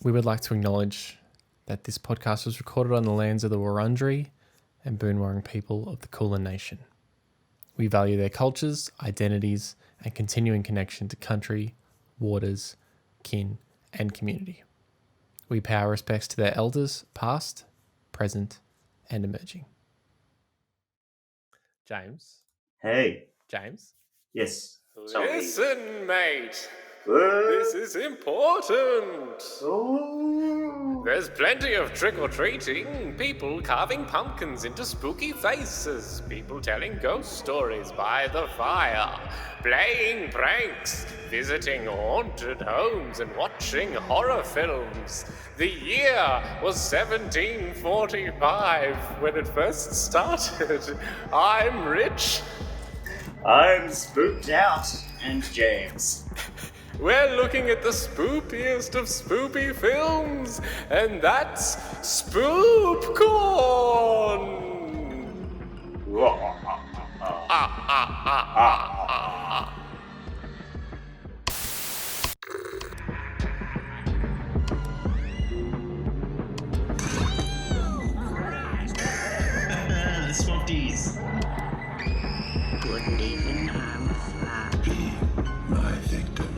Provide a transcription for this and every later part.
We would like to acknowledge that this podcast was recorded on the lands of the Wurundjeri and Boon Wurrung people of the Kulin Nation. We value their cultures, identities, and continuing connection to country, waters, kin, and community. We pay our respects to their elders, past, present, and emerging. James. Hey. James. Yes. Listen, mate. What? This is important. Oh. There's plenty of trick-or-treating, people carving pumpkins into spooky faces, people telling ghost stories by the fire, playing pranks, visiting haunted homes and watching horror films. The year was 1745 when it first started. I'm Rich. I'm spooked out. And James. We're looking at the spoopiest of spoopy films, and that's Spoopcorn! The Swifties. Wouldn't even harm a fly. Be my victim.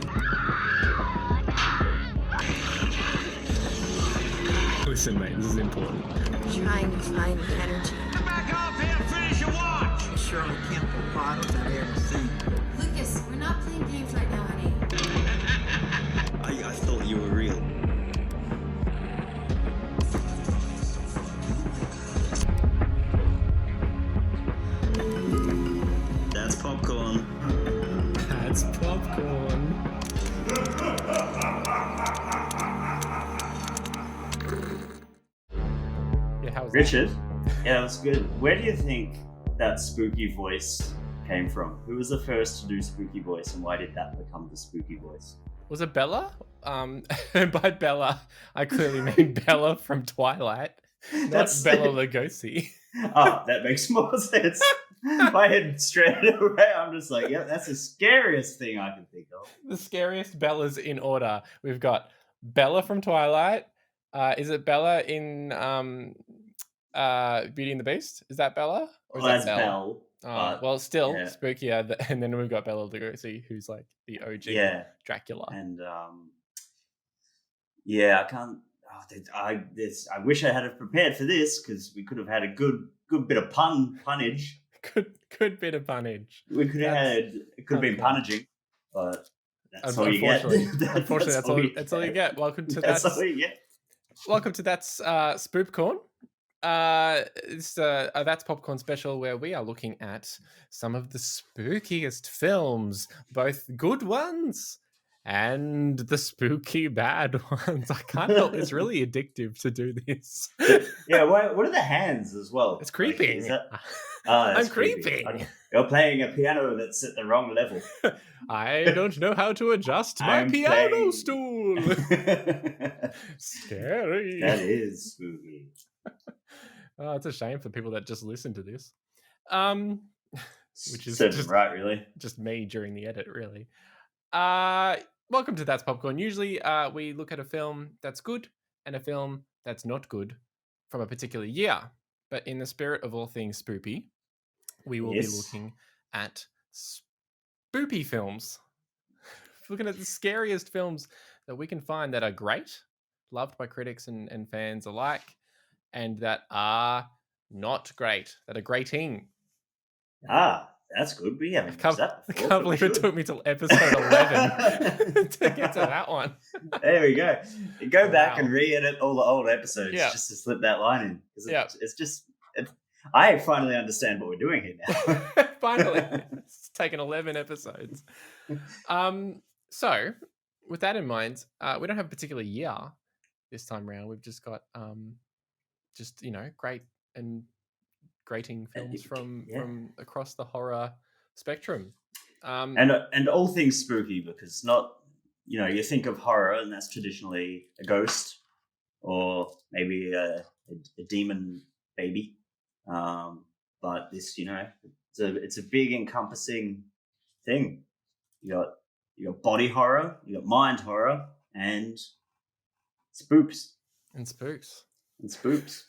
Listen, mate, this is important. Trying to find energy. Get back off here and finish your watch! Shirley Temple bottles I've ever seen. Lucas, we're not playing games right now, honey. I thought you were real. That's popcorn. That's popcorn. Yeah, how was Richard? Yeah, that was good. Where do you think that spooky voice came from? Who was the first to do spooky voice, and why did that become the spooky voice? Was it Bella? By Bella, I clearly mean Bella from Twilight, not Bella Lugosi. Oh, that makes more sense. My head straight away, I'm just like, yeah, that's the scariest thing I can think of. The scariest Bellas in order. We've got Bella from Twilight. Is it Bella in Beauty and the Beast? Is that Bella? Or is Well, that's that Belle. Well, still yeah. spookier. And then we've got Bella Lugosi, who's like the OG Dracula. And yeah, I can't. I wish I had it prepared for this because we could have had a good bit of punnage. Good bit of punnage. We could have had. It could have been punnaging, but that's all you get. Unfortunately, that's all you get. Welcome to That's all you get. Welcome to That's Spoopcorn. It's That's Popcorn special where we are looking at some of the spookiest films, both good ones and the spooky bad ones. I can't help. It's really addictive to do this. Yeah, what are the hands as well? It's creeping. Like, I'm creeping. You're playing a piano that's at the wrong level. I don't know how to adjust my piano stool. Scary. That is spooky. Oh, it's a shame for people that just listen to this. Which is serves just, right, really. Just me during the edit, really. Welcome to That's Popcorn. Usually we look at a film that's good and a film that's not good from a particular year. But in the spirit of all things spoopy, we will be looking at spoopy films. Looking at the scariest films that we can find that are great, loved by critics and fans alike, and that are not great, that are grating. That's good. We haven't I can't believe it took me till episode 11 to get to that one. There we go. Go back and re-edit all the old episodes just to slip that line in. It's just... I finally understand what we're doing here now. Finally. It's taken 11 episodes. So, with that in mind, we don't have a particular year this time around. We've just got great and grating films from across the horror spectrum. And all things spooky, because not, you think of horror and that's traditionally a ghost or maybe a demon baby. But this, it's a big encompassing thing. You got body horror, you got mind horror, and spoops, And spooks. and spoops.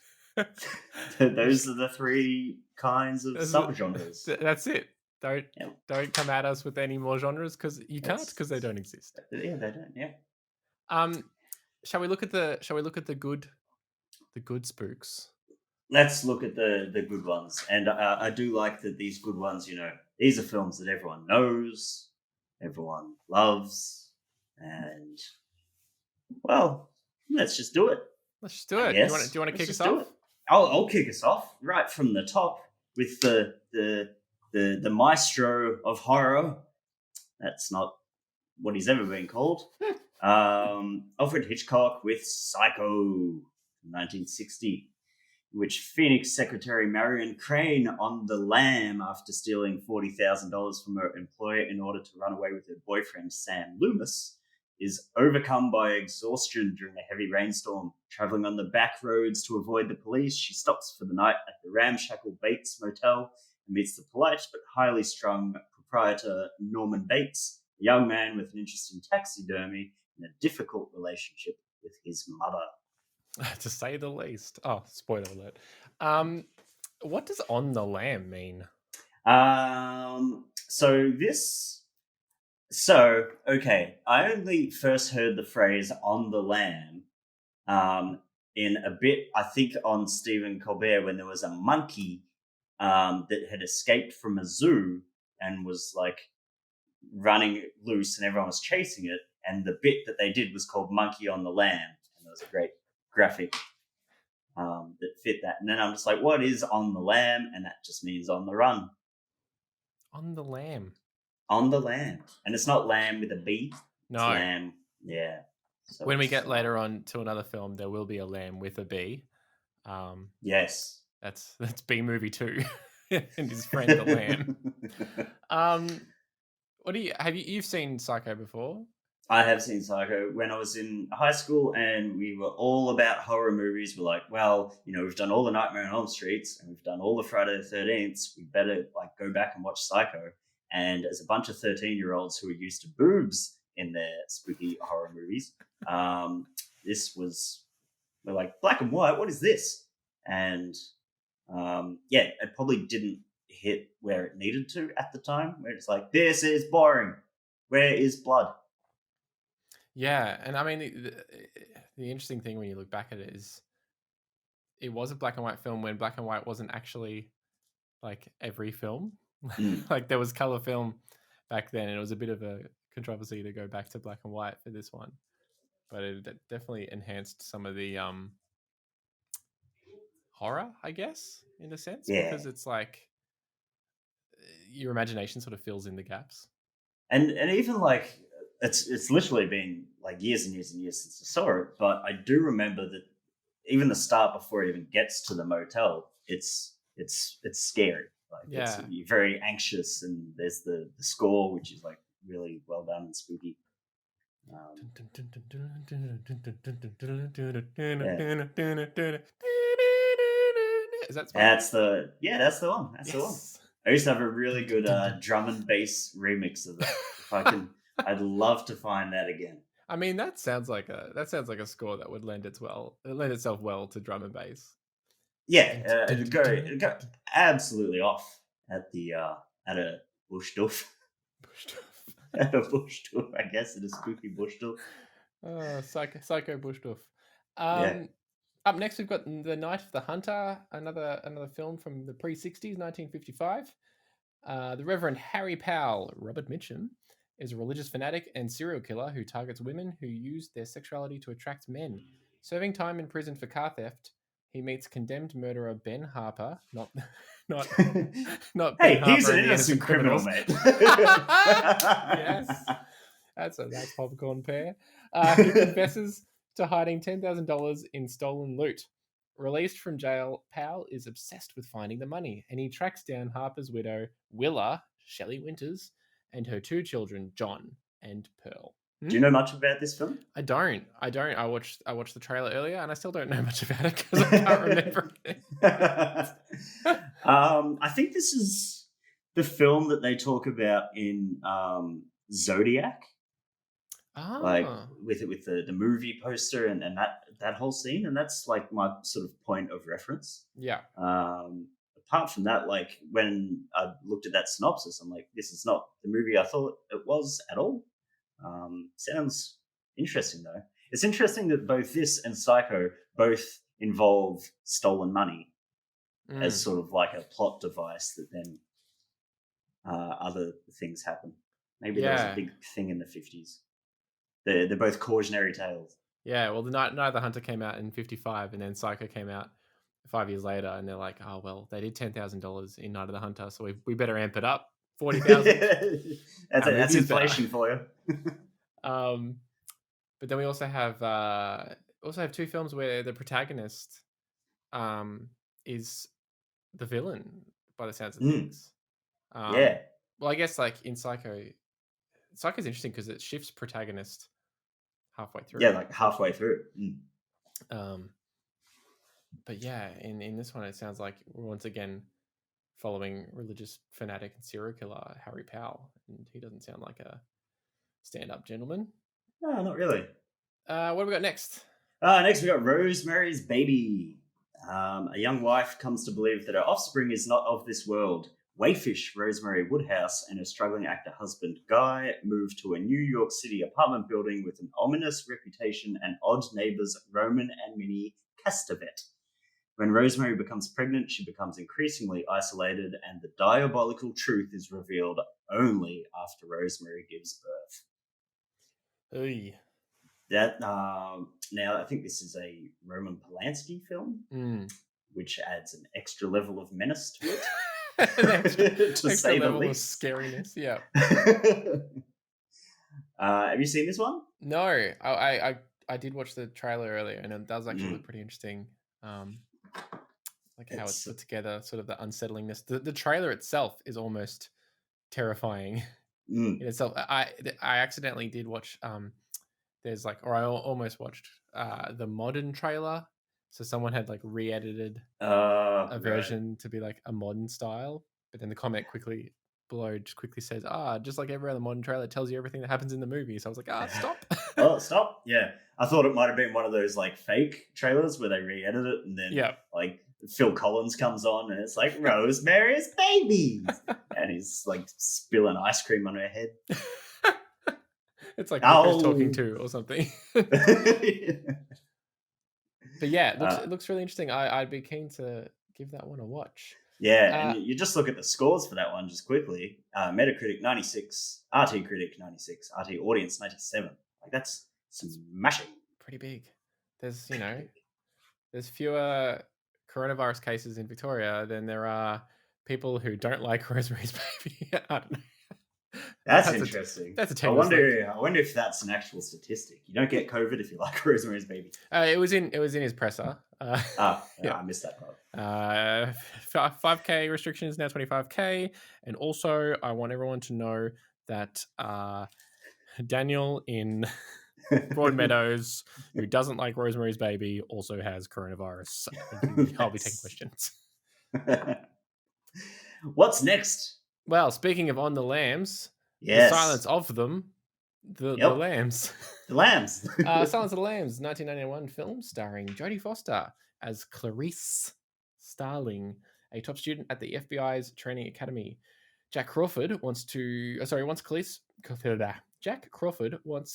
Those are the three kinds of That's- subgenres. That's it. Don't Yep. don't come at us with any more genres because you can't That's- because they don't exist. Yeah, they don't. Yeah. Shall we look at the good spooks? Let's look at the good ones, and I do like that these good ones. These are films that everyone knows, everyone loves, and well, let's just do it. Let's just do I it. guess. Do you want to Let's kick just us do off? it. I'll kick us off right from the top with the maestro of horror. That's not what he's ever been called. Alfred Hitchcock with Psycho, 1960, in which Phoenix Secretary Marion Crane on the lam after stealing $40,000 from her employer in order to run away with her boyfriend Sam Loomis is overcome by exhaustion during a heavy rainstorm. Traveling on the back roads to avoid the police, she stops for the night at the ramshackle Bates Motel and meets the polite but highly strung proprietor Norman Bates, a young man with an interest in taxidermy and a difficult relationship with his mother. To say the least. Oh, spoiler alert. What does on the lam mean? Okay, I only first heard the phrase "on the lam" in a bit, I think, on Stephen Colbert when there was a monkey that had escaped from a zoo and was like running loose, and everyone was chasing it. And the bit that they did was called "Monkey on the Lam," and there was a great graphic that fit that. And then I'm just like, "What is on the lam?" And that just means on the run. On the lam. On the lamb. And it's not lamb with a B. No. It's lamb. Yeah. So When we get later on to another film, there will be a lamb with a B. Yes. That's B movie 2 and his friend the lamb. You've seen Psycho before? I have seen Psycho when I was in high school, and we were all about horror movies. We're like, well, we've done all the Nightmare on Elm Streets and we've done all the Friday the 13th. We better like go back and watch Psycho. And as a bunch of 13-year-olds who are used to boobs in their spooky horror movies, we're like, black and white, what is this? And it probably didn't hit where it needed to at the time, where it's like, this is boring. Where is blood? Yeah, and I mean, the interesting thing when you look back at it is it was a black and white film when black and white wasn't actually like every film. Like there was color film back then, and it was a bit of a controversy to go back to black and white for this one. But it definitely enhanced some of the horror, I guess, in a sense, because it's like your imagination sort of fills in the gaps. And even like it's literally been like years and years and years since I saw it, but I do remember that even the start before it even gets to the motel, it's scary. Like you're very anxious, and there's the score, which is like really well done and spooky. Is that that's the one. That's the one. Yes. I used to have a really good drum and bass remix of that. If I can, I'd love to find that again. I mean, that sounds like a score that would lend itself well to drum and bass. Yeah, it'd go absolutely off at a bush doof. At a bush doof, I guess, at a spooky bush doof. Psycho bush doof. Up next, we've got The Night of the Hunter, another film from the pre-60s, 1955. The Reverend Harry Powell, Robert Mitchum, is a religious fanatic and serial killer who targets women who use their sexuality to attract men. Serving time in prison for car theft, he meets condemned murderer Ben Harper, not Ben Hey, Harper he's an and the innocent criminal, mate. Yes, that's popcorn pair. Who confesses to hiding $10,000 in stolen loot. Released from jail, Powell is obsessed with finding the money, and he tracks down Harper's widow, Willa, Shelley Winters, and her two children, John and Pearl. Do you know much about this film? I don't. I watched the trailer earlier, and I still don't know much about it because I can't remember it. I think this is the film that they talk about in Zodiac. like Ah, with the movie poster and that whole scene, and that's like my sort of point of reference. yeah. Apart from that, like when I looked at that synopsis, I'm like, this is not the movie I thought it was at all. Sounds interesting though. It's interesting that both this and Psycho both involve stolen money as Mm. sort of like a plot device that then other things happen. Maybe there was a Yeah. big thing in the 50s. They're both cautionary tales. Yeah, well, the Night of the Hunter came out in 55, and then Psycho came out 5 years later, and they're like, oh, well, they did $10,000 in Night of the Hunter, so we better amp it up. 40,000. That's Our movie that's is better. inflation for you. But then we also have two films where the protagonist is the villain by the sounds of things. Yeah. Well, I guess like in Psycho's interesting because it shifts protagonist halfway through. Yeah, like halfway through. But yeah, in this one, it sounds like we're once again following religious fanatic and serial killer Harry Powell, and he doesn't sound like a stand-up gentleman. No, not really. What have we got next? Next, we got Rosemary's Baby. A young wife comes to believe that her offspring is not of this world. Wayfish Rosemary Woodhouse and her struggling actor husband Guy move to a New York City apartment building with an ominous reputation and odd neighbors Roman and Minnie Castevet. When Rosemary becomes pregnant, she becomes increasingly isolated, and the diabolical truth is revealed only after Rosemary gives birth. Oy. That now I think this is a Roman Polanski film, which adds an extra level of menace to it. An extra say the level of least. scariness. Yeah. Have you seen this one? No, I did watch the trailer earlier, and it does actually look pretty interesting. Like how it's put together, sort of the unsettlingness. The trailer itself is almost terrifying in itself. I accidentally did watch. There's like, or I almost watched the modern trailer. So someone had like re-edited a version to be like a modern style, but then the comment below quickly says, just like every other modern trailer, it tells you everything that happens in the movie. So I was like, stop. Oh, stop. Yeah. I thought it might have been one of those like fake trailers where they re-edit it and then like Phil Collins comes on and it's like Rosemary's Baby. And he's like spilling ice cream on her head. It's like who's talking to or something. But yeah, it looks really interesting. I'd be keen to give that one a watch. Yeah, and you just look at the scores for that one just quickly. Metacritic 96, RT Critic 96, RT Audience 97. Like that's smashing. Pretty big. There's there's fewer coronavirus cases in Victoria than there are people who don't like Rosemary's Baby. I don't know. That's interesting. That's a I wonder if that's an actual statistic. You don't get COVID if you like Rosemary's Baby. It was in his presser. I missed that part. 5K restrictions now 25K, and also I want everyone to know that Daniel in Broadmeadows, who doesn't like Rosemary's Baby, also has coronavirus. So I'll be taking questions. What's next? Well, speaking of On the Lambs, yes. The silence of them, the lambs. The lambs. Silence of the Lambs, 1991 film starring Jodie Foster as Clarice Starling, a top student at the FBI's training academy. Jack Crawford wants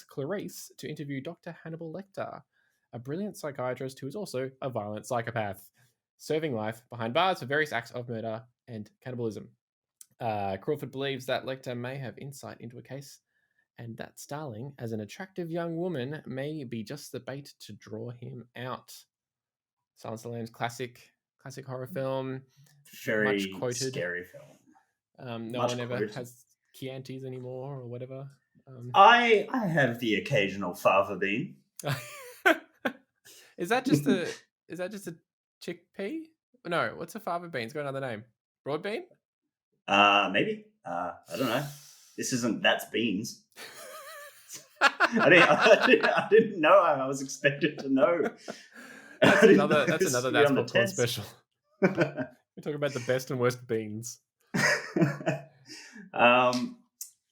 Clarice to interview Dr. Hannibal Lecter, a brilliant psychiatrist who is also a violent psychopath, serving life behind bars for various acts of murder and cannibalism. Crawford believes that Lecter may have insight into a case, and that Starling, as an attractive young woman, may be just the bait to draw him out. Silence of the Lambs, classic horror film. Very much quoted. Scary film. No one ever has Chiantis anymore or whatever. I have the occasional fava bean. Is that just a chickpea? No, what's a fava bean? It's got another name. Broad bean? Maybe. I don't know. This isn't That's Beans. I didn't know. I was expected to know. That's another That's Popcorn special. We talk about the best and worst beans.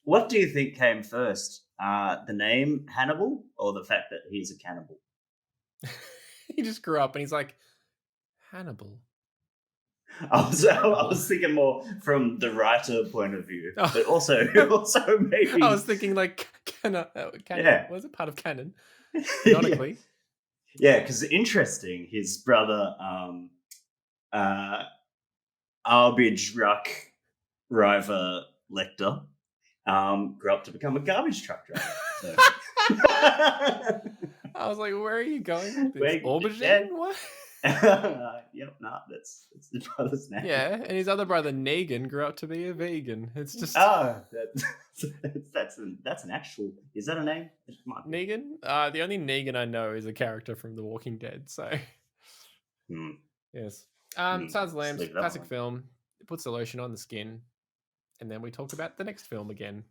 what do you think came first? The name Hannibal or the fact that he's a cannibal? He just grew up and he's like, Hannibal. I was thinking more from the writer point of view, Oh. but also maybe I was thinking like canon. Yeah. Was it part of canon? yeah, Canonically. because interesting. His brother, Arbage Ruck River Lecter, grew up to become a garbage truck driver. So. I was like, where are you going? With Where- this? Aubergine? yeah. What? Yep, nah, that's the brother's name. Yeah, and his other brother Negan grew up to be a vegan. It's just That's an actual. Is that a name? It might be. Negan. The only Negan I know is a character from The Walking Dead. So Hmm. yes. Hmm, Silence of the let's Lambs, leave that classic one. film. It puts the lotion on the skin, and then we talk about the next film again.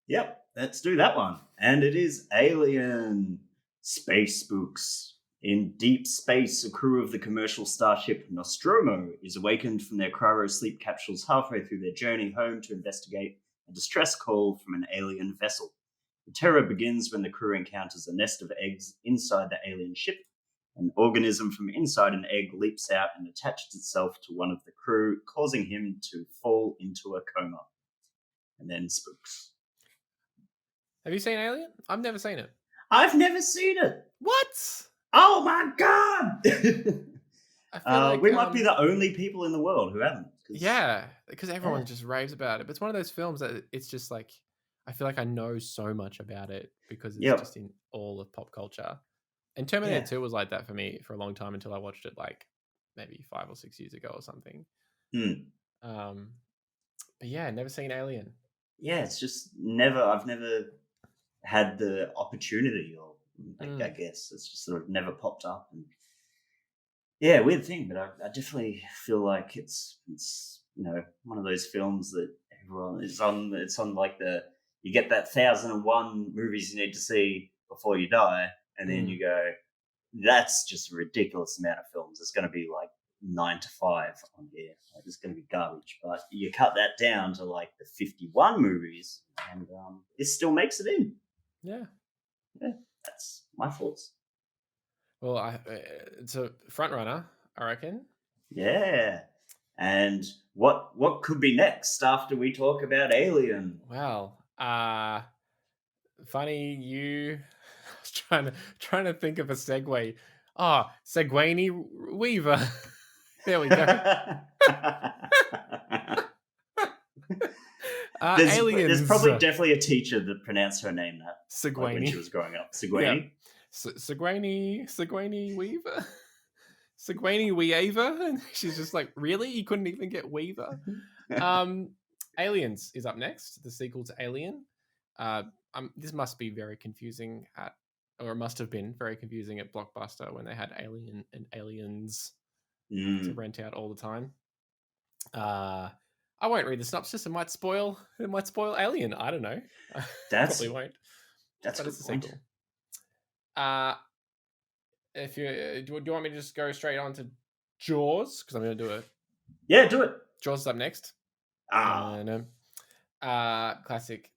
Yep, let's do that one. And it is Alien Space Spooks. In deep space, a crew of the commercial starship Nostromo is awakened from their cryo sleep capsules halfway through their journey home to investigate a distress call from an alien vessel. The terror begins when the crew encounters a nest of eggs inside the alien ship. An organism from inside an egg leaps out and attaches itself to one of the crew, causing him to fall into a coma. And then spooks. Have you seen Alien? I've never seen it. I've never seen it. What? Oh my god! I feel like we might be the only people in the world who haven't. 'Cause- Yeah, because everyone Yeah. just raves about it. But it's one of those films that it's just like I feel like I know so much about it because it's Yep. just in all of pop culture. And Terminator Yeah. 2 was like that for me for a long time until I watched it like maybe 5 or 6 years ago or something. Hmm. But yeah, never seen Alien. Yeah, it's just I've never had the opportunity, or I guess it's just sort of never popped up. And yeah, weird thing, but I definitely feel like it's one of those films that everyone is on. It's on like you get that 1001 movies you need to see before you die, and then you go, that's just a ridiculous amount of films. It's going to be like 9 to 5 on here. Like, it's going to be garbage. But you cut that down to like the 51 movies, and it still makes it in. Yeah. That's my thoughts. Well, it's a front runner, I reckon. Yeah. And what could be next after we talk about Alien? Well, funny you. I was trying to think of a segue. Oh, Segwayne Weaver. There we go. Aliens. There's probably definitely a teacher that pronounced her name that like, when she Segwayne. was growing up. Segwayne. Segwayne Weaver. Segwayne Weaver. And she's just like, really? You couldn't even get Weaver? Aliens is up next. The sequel to Alien. This must be very confusing or it must have been very confusing at Blockbuster when they had Alien and Aliens to rent out all the time. I won't read the synopsis. It might spoil Alien. I don't know. Probably won't. That's But a it's good the point. sequel. If you do you want me to just go straight on to Jaws? Because I'm going to do it. Yeah, do it. Jaws is up next. Classic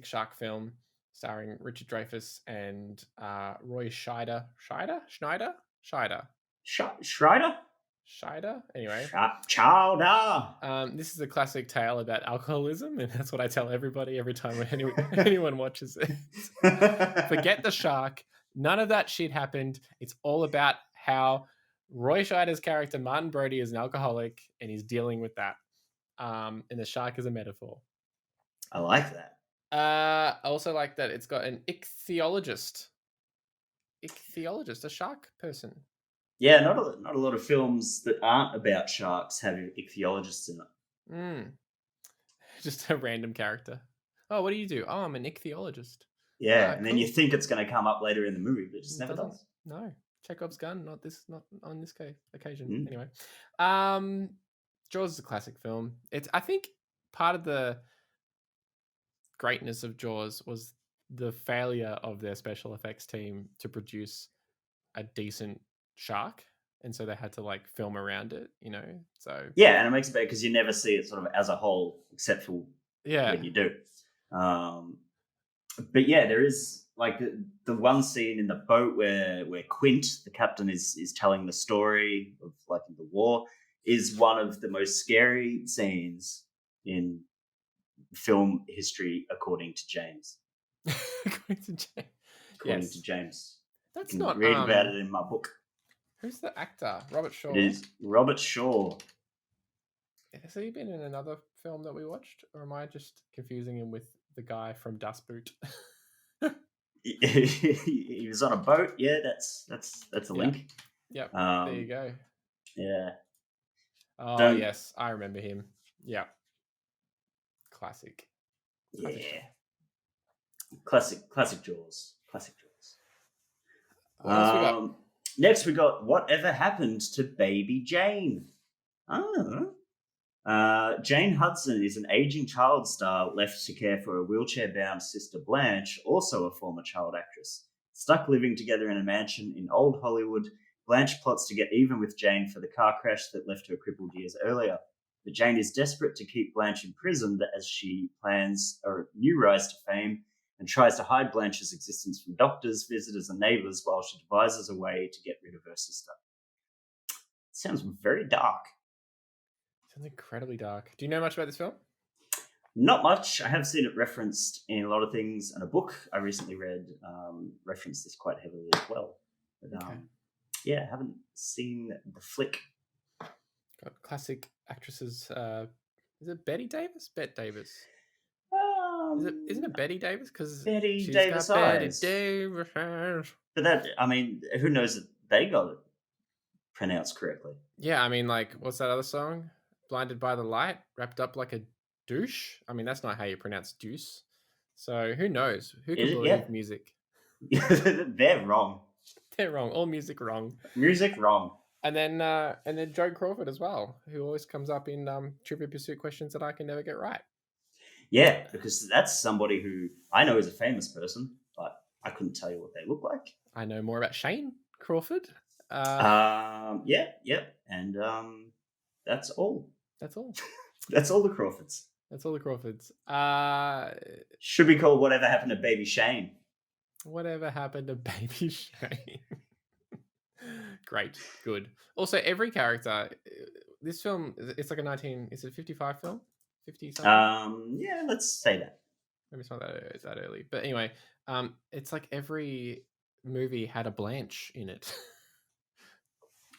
shark film starring Richard Dreyfuss and Roy Scheider. Scheider? Anyway. Chowder. This is a classic tale about alcoholism, and that's what I tell everybody every time anyone watches it. Forget the shark. None of that shit happened. It's all about how Roy Scheider's character, Martin Brody, is an alcoholic, and he's dealing with that. And the shark is a metaphor. I like that. I also like that it's got an ichthyologist, a shark person. Yeah, not a lot of films that aren't about sharks have ichthyologists in it. Just a random character. Oh, what do you do? Oh, I'm an ichthyologist. Yeah, and then cool. you think it's going to come up later in the movie, but it just never does. No, Chekhov's gun. Not on this occasion. Mm. Anyway, Jaws is a classic film. I think part of the greatness of Jaws was the failure of their special effects team to produce a decent shark, and so they had to like film around it, so Yeah, and it makes it better because you never see it sort of as a whole, except for when you do. But yeah, there is like the one scene in the boat where Quint, the captain, is telling the story of like the war, is one of the most scary scenes in film history, according to James. According to James. According Yes. to James, That's you can not. read about it in my book. Who's the actor? Robert Shaw. It is Robert Shaw. Has he been in another film that we watched, or am I just confusing him with the guy from Dust Boot? He was on a boat. Yeah, that's a link. Yep. There you go. Yeah. Oh Don't- yes, I remember him. Yeah. Classic. Yeah. Classic Classic Jaws. Classic Jaws. What else we got? Next, we got Whatever Happened to Baby Jane. Oh. Jane Hudson is an aging child star left to care for a wheelchair-bound sister Blanche, also a former child actress. Stuck living together in a mansion in old Hollywood, Blanche plots to get even with Jane for the car crash that left her crippled years earlier. But Jane is desperate to keep Blanche imprisoned as she plans a new rise to fame and tries to hide Blanche's existence from doctors, visitors, and neighbors while she devises a way to get rid of her sister. Sounds very dark. Sounds incredibly dark. Do you know much about this film? Not much. I have seen it referenced in a lot of things, and a book I recently read referenced this quite heavily as well. But yeah, I haven't seen the flick. Got classic actresses. Is it Betty Davis? Bette Davis. Isn't it Betty Davis? Because Betty she's Davis got Betty eyes. Davis eyes. But that, I mean, who knows that they got it pronounced correctly? Yeah, I mean, like, what's that other song? Blinded by the Light, wrapped up like a douche. I mean, that's not how you pronounce deuce. So who knows? Who can Is it? believe Yeah. music? They're wrong. They're wrong. All music wrong. Music wrong. And then Joe Crawford as well, who always comes up in Trivia Pursuit questions that I can never get right. Yeah, because that's somebody who I know is a famous person, but I couldn't tell you what they look like. I know more about Shane Crawford. Yeah, and that's all. That's all. That's all the Crawfords. That's all the Crawfords. Should be called Whatever Happened to Baby Shane. Whatever happened to Baby Shane? Great, good. Also, every character. This film, it's like is it a 55 film? 50 something? Yeah, let's say that. Maybe it's not that early. But anyway, it's like every movie had a Blanche in it.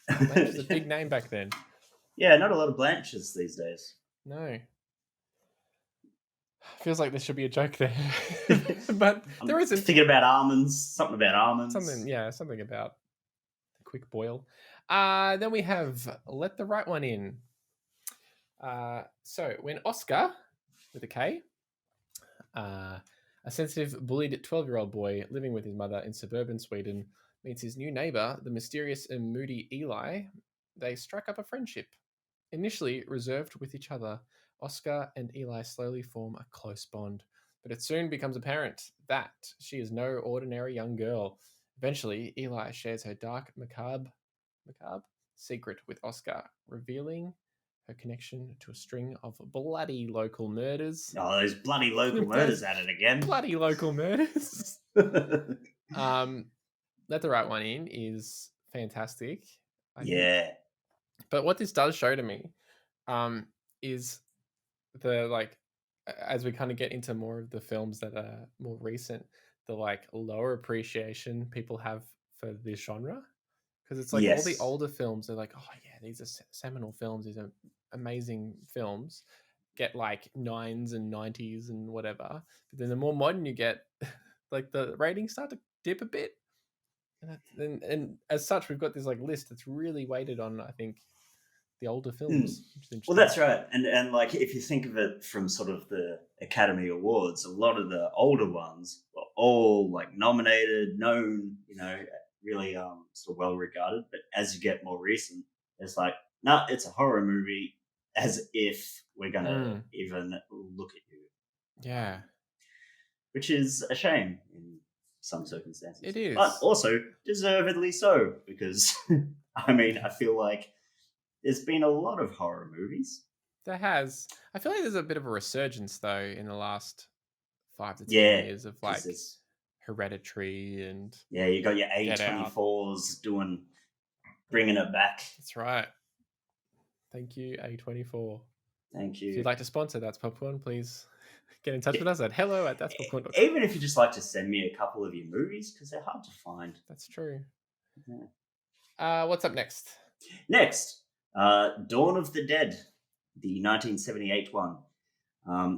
Blanche was a big name back then. Yeah, not a lot of Blanches these days. No. Feels like there should be a joke there. But there isn't. Thinking about almonds, something about almonds. Something about a quick boil. Then we have Let the Right One In. So when Oscar, with a K, a sensitive, bullied 12-year-old boy living with his mother in suburban Sweden, meets his new neighbor, the mysterious and moody Eli, they strike up a friendship. Initially reserved with each other, Oscar and Eli slowly form a close bond, but it soon becomes apparent that she is no ordinary young girl. Eventually, Eli shares her dark, macabre secret with Oscar, revealing her connection to a string of bloody local murders. Oh, those bloody local murders at it again. Bloody local murders. Let the Right One In is fantastic. Yeah. But what this does show to me is the, as we kind of get into more of the films that are more recent, the lower appreciation people have for this genre. Because it's all the older films, they're like, oh yeah, these are seminal films, these are amazing films, get 9s and 90s and whatever. But then the more modern you get, the ratings start to dip a bit. And as such, we've got this list that's really weighted on, I think, the older films. Well, that's right. And if you think of it from sort of the Academy Awards, a lot of the older ones were all nominated, known, really sort of well regarded. But as you get more recent, it's no, it's a horror movie, as if we're gonna even look at you. Yeah. Which is a shame in some circumstances. It is. But also deservedly so, because I feel like there's been a lot of horror movies. There has. I feel like there's a bit of a resurgence though in the last 5 to 10 Yeah, years of 'cause like there's- Hereditary and yeah, you got your Get Out. A24s bringing it back. That's right. Thank you, A24. Thank If you'd you. like to sponsor That's Popcorn, please get in touch with us at hello@that'spopcorn.com. Even if you just like to send me a couple of your movies, because they're hard to find. That's true. Yeah. What's up next? Next, Dawn of the Dead, the 1978 one.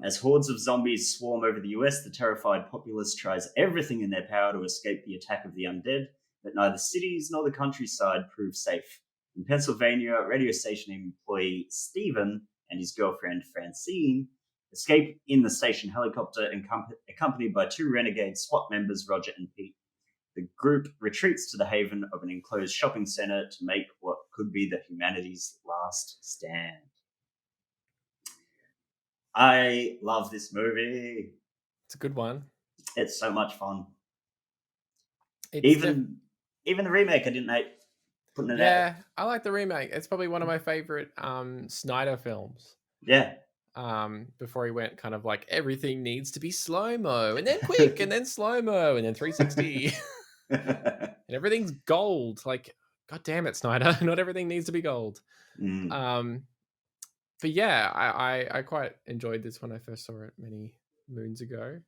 As hordes of zombies swarm over the US, the terrified populace tries everything in their power to escape the attack of the undead, but neither cities nor the countryside prove safe. In Pennsylvania, radio station employee Stephen and his girlfriend Francine escape in the station helicopter accompanied by 2 renegade SWAT members, Roger and Pete. The group retreats to the haven of an enclosed shopping center to make what could be the humanity's last stand. I love this movie. It's a good one. It's so much fun. It's Even the remake, I didn't hate putting it out. yeah, I like the remake. It's probably one of my favorite Snyder films. Yeah. Before he went kind of like everything needs to be slow-mo and then quick and then slow-mo and then 360 and everything's gold. Like, god damn it, Snyder. Not everything needs to be gold. Mm. But yeah, I quite enjoyed this when I first saw it many moons ago.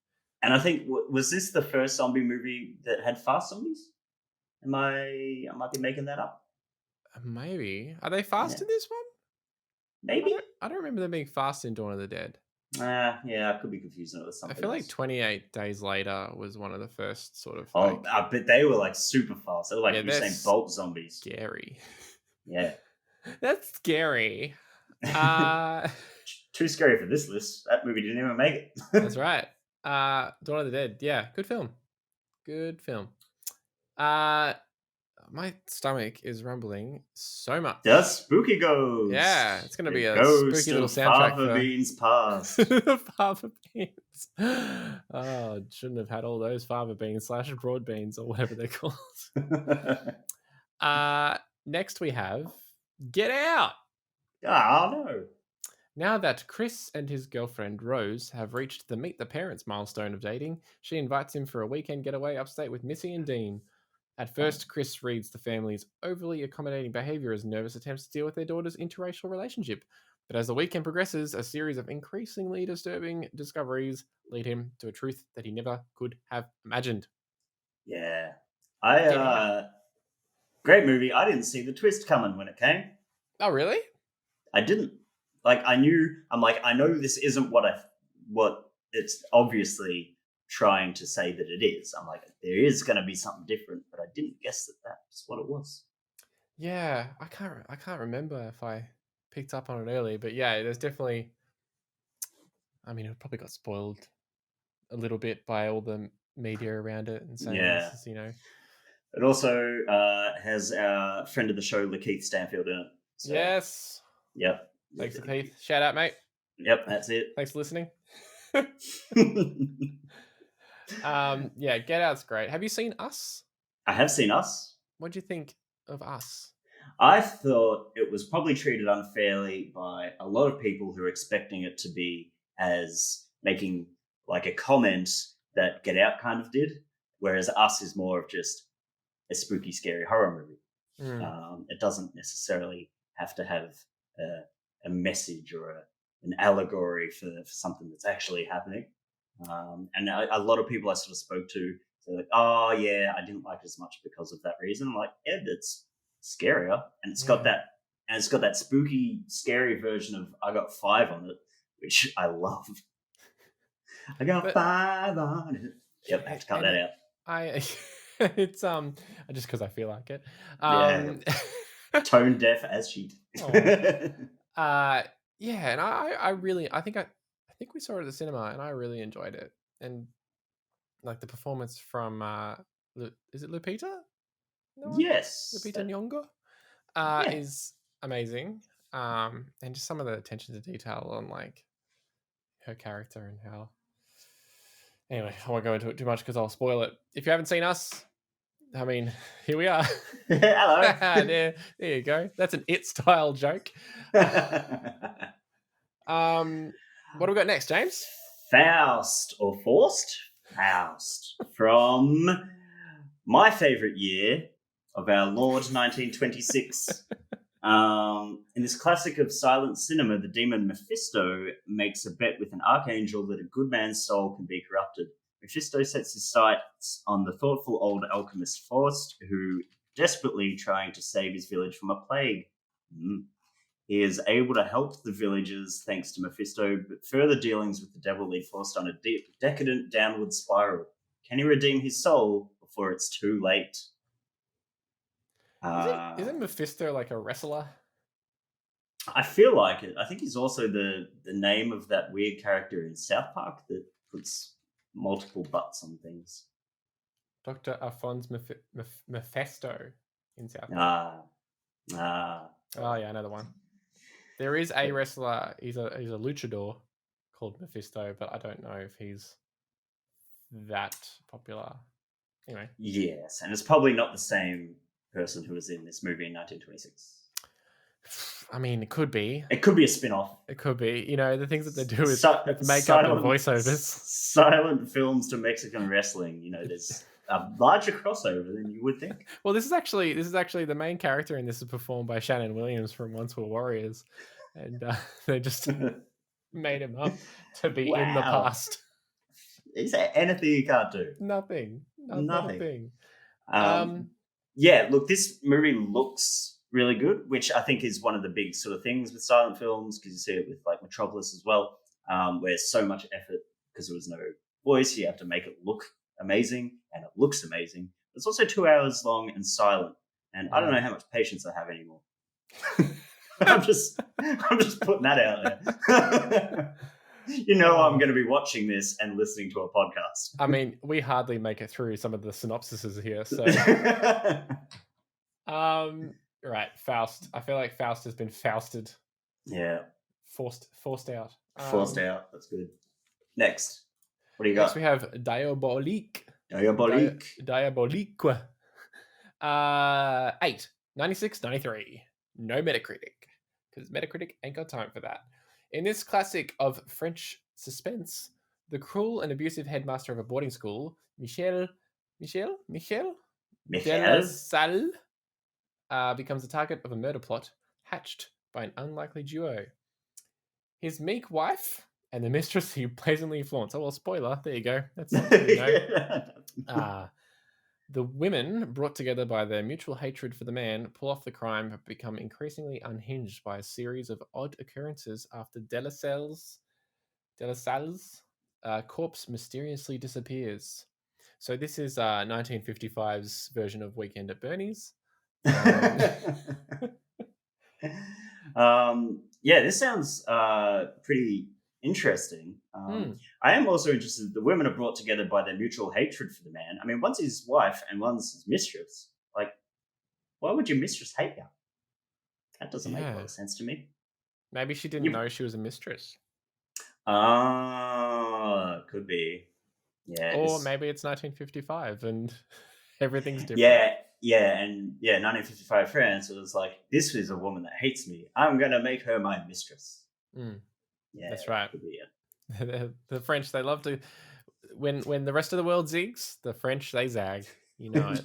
And I think, was this the first zombie movie that had fast zombies? I might be making that up. Maybe. Are they fast in this one? Maybe. I don't remember them being fast in Dawn of the Dead. Yeah, I could be confusing it with I something. feel like else. 28 Days Later was one of the first sort of Oh, like, I bet they were like super fast. They were like Yeah, they're Usain Bolt zombies. scary. Yeah. That's scary. Too scary for this list. That movie didn't even make it. That's right. Dawn of the Dead. Yeah, good film. Good film. My stomach is rumbling so much. The spooky goes. Yeah, it's gonna be a Ghost spooky little of soundtrack Fava for Beans past. fava beans. Oh, shouldn't have had all those fava beans / broad beans or whatever they're called. Next we have Get Out. Oh no. Now that Chris and his girlfriend Rose have reached the meet the parents milestone of dating, she invites him for a weekend getaway upstate with Missy and Dean. At first, Chris reads the family's overly accommodating behavior as nervous attempts to deal with their daughter's interracial relationship. But as the weekend progresses, a series of increasingly disturbing discoveries lead him to a truth that he never could have imagined. Yeah. Great movie. I didn't see the twist coming when it came. Oh, really? I didn't. Like, I know this isn't what it's obviously trying to say that it is. I'm like, there is going to be something different, but I didn't guess that that's what it was. Yeah, I can't remember if I picked up on it early, but yeah, there's definitely. I mean, it probably got spoiled a little bit by all the media around it and saying, this is, It also has our friend of the show, Lakeith Stanfield, in it. So, yes. Yep. Thanks, Lakeith. Shout out, mate. Yep, that's it. Thanks for listening. Yeah, Get Out's great. Have you seen Us? I have seen Us. What do you think of Us? I thought it was probably treated unfairly by a lot of people who are expecting it to be as making like a comment that Get Out kind of did, whereas Us is more of just a spooky, scary horror movie. It doesn't necessarily have to have a message or an allegory for something that's actually happening. And a lot of people I sort of spoke to, they're like, oh yeah, I didn't like it as much because of that reason. I'm like, yeah, it's scarier, and it's got that spooky, scary version of I Got 5 on it, which I love. I got 5 on it. Yep, I have to cut that out. It's just because I feel like it. Tone deaf as she did. Yeah, and I think we saw it at the cinema, and I really enjoyed it. And like the performance from is it Lupita? No? Yes, Lupita Nyong'o is amazing. And just some of the attention to detail on like her character and how. Anyway, I won't go into it too much because I'll spoil it. If you haven't seen Us, I mean, here we are. Hello. there you go. That's an It style joke. What do we got next, James? Faust, or Forced? Faust. From my favourite year of our Lord 1926. In this classic of silent cinema, the demon Mephisto makes a bet with an archangel that a good man's soul can be corrupted. Mephisto sets his sights on the thoughtful old alchemist Faust, who desperately trying to save his village from a plague. He is able to help the villagers thanks to Mephisto, but further dealings with the devil lead Faust on a decadent downward spiral. Can he redeem his soul before it's too late? Isn't Mephisto like a wrestler? I feel like it. I think he's also the name of that weird character in South Park that puts multiple butts on things. Dr. Alphonse Mephisto in South Park. Oh yeah, another one. There is a wrestler. He's a luchador called Mephisto, but I don't know if he's that popular. Anyway. Yes, and it's probably not the same person who was in this movie in 1926. I mean, it could be. It could be a spin-off. It could be. You know, the things that they do with makeup silent, and voiceovers. Silent films to Mexican wrestling. You know, there's a larger crossover than you would think. Well, this is actually the main character in this is performed by Shannon Williams from Once Were Warriors, and they just made him up to be in the past. Is there anything you can't do? Nothing. Nothing. Yeah, look, this movie looks really good, which I think is one of the big sort of things with silent films, because you see it with like Metropolis as well, where so much effort, because there was no voice, you have to make it look amazing, and it looks amazing. It's also 2 hours long and silent, and I don't know how much patience I have anymore. I'm just putting that out there. You know, I'm going to be watching this and listening to a podcast. I mean, we hardly make it through some of the synopsises here, so. Right, Faust. I feel like Faust has been Fausted. Yeah. Forced out. Forced out. That's good. Next. What do you got? Next we have Diabolique. Diabolique. 8. 96, 93. No Metacritic. Because Metacritic ain't got time for that. In this classic of French suspense, the cruel and abusive headmaster of a boarding school, Michel de la Salle, becomes the target of a murder plot hatched by an unlikely duo. His meek wife and the mistress he pleasantly flaunts. Oh, well, spoiler. There you go. That's something you know. The women, brought together by their mutual hatred for the man, pull off the crime, but become increasingly unhinged by a series of odd occurrences after De La Salle's corpse mysteriously disappears. So this is 1955's version of Weekend at Bernie's. Yeah, this sounds pretty interesting. I am also interested. The women are brought together by their mutual hatred for the man. I mean, one's his wife and one's his mistress. Like, why would your mistress hate you? That doesn't make a lot of sense to me. Maybe she didn't know she was a mistress. Could be. Yeah. Or maybe it's 1955 and everything's different. Yeah, and 1955 France, it was like, this is a woman that hates me. I'm gonna make her my mistress. Yeah, that's right. Could be it. The French, they love to when the rest of the world zigs, the French they zag. You know it.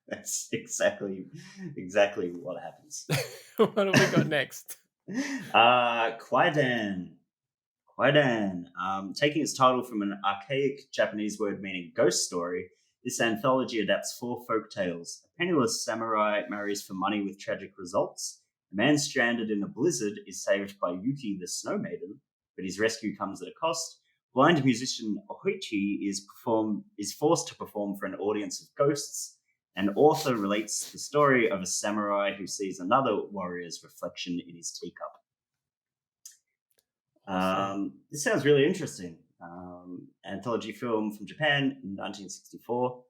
That's exactly what happens. What have we got next? Kwaidan. Taking its title from an archaic Japanese word meaning ghost story, this anthology adapts 4 folk tales. A penniless samurai marries for money with tragic results. A man stranded in a blizzard is saved by Yuki the Snow Maiden, but his rescue comes at a cost. Blind musician Oichi is forced to perform for an audience of ghosts. An author relates the story of a samurai who sees another warrior's reflection in his teacup. This sounds really interesting. Anthology film from Japan in 1964.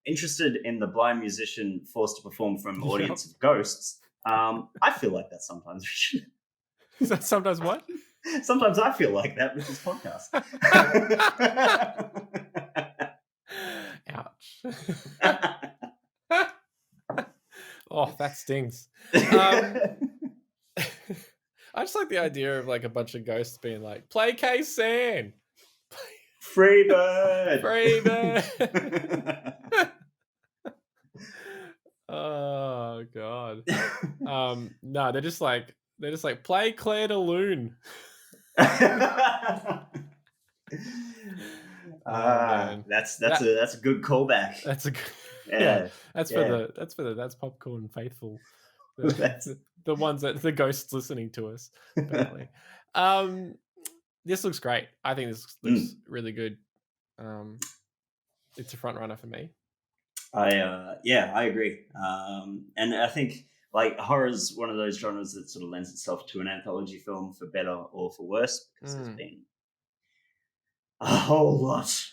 Interested in the blind musician forced to perform for an audience of ghosts. I feel like that sometimes. Is that sometimes what? Sometimes I feel like that with this podcast. Ouch. Oh, that stings. I just like the idea of like a bunch of ghosts being like, play K-San. Freebird. Freebird. Oh god. No, they're just like play Claire de Lune. Man. That's a good callback. That's a good, Yeah. That's yeah. for the that's popcorn faithful. That's- The ones that the ghosts listening to us. Apparently. This looks great. I think this looks really good. It's a front runner for me. I agree. And I think like horror is one of those genres that sort of lends itself to an anthology film for better or for worse, because there's been a whole lot.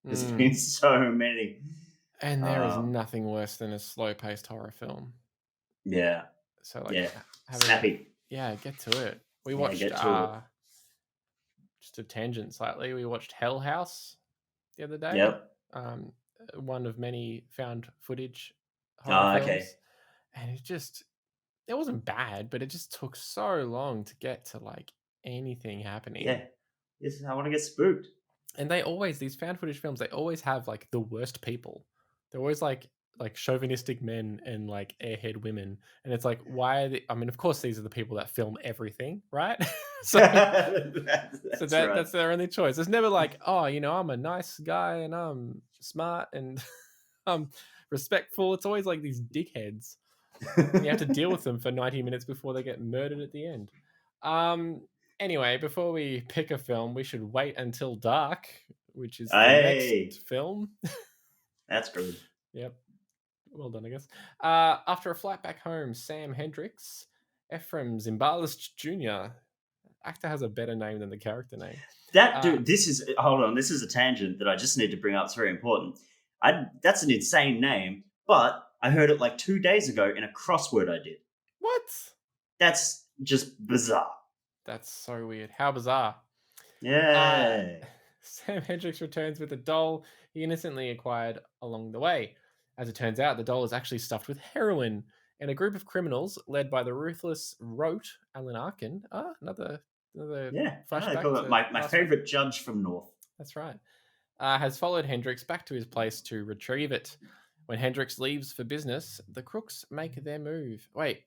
There's been so many. And there is nothing worse than a slow-paced horror film. Yeah. So like, yeah, snappy. Get to it. We watched just a tangent slightly. We watched Hell House the other day. Yep. One of many found footage horror films. Okay. And it wasn't bad, but it just took so long to get to like anything happening. Yeah. Yes, I want to get spooked. And these found footage films, they always have like the worst people. They're always like chauvinistic men and like airhead women. And it's like, why are they? I mean, of course, these are the people that film everything, right? That's their only choice. It's never like, oh, I'm a nice guy and I'm smart and I'm respectful. It's always like these dickheads. You have to deal with them for 90 minutes before they get murdered at the end. Anyway, before we pick a film, we should wait until dark, which is the next film. That's good. Yep. Well done, I guess. After a flight back home, Sam Hendricks, Ephraim Zimbalist Jr. Actor has a better name than the character name. Dude, hold on. This is a tangent that I just need to bring up. It's very important. That's an insane name, but I heard it like 2 days ago in a crossword I did. What? That's just bizarre. That's so weird. How bizarre. Yeah. Sam Hendricks returns with a doll he innocently acquired along the way. As it turns out, the doll is actually stuffed with heroin, and a group of criminals led by the ruthless Rote, Alan Arkin. Another flashback. My favorite judge from North. That's right. Has followed Hendricks back to his place to retrieve it. When Hendricks leaves for business, the crooks make their move. Wait,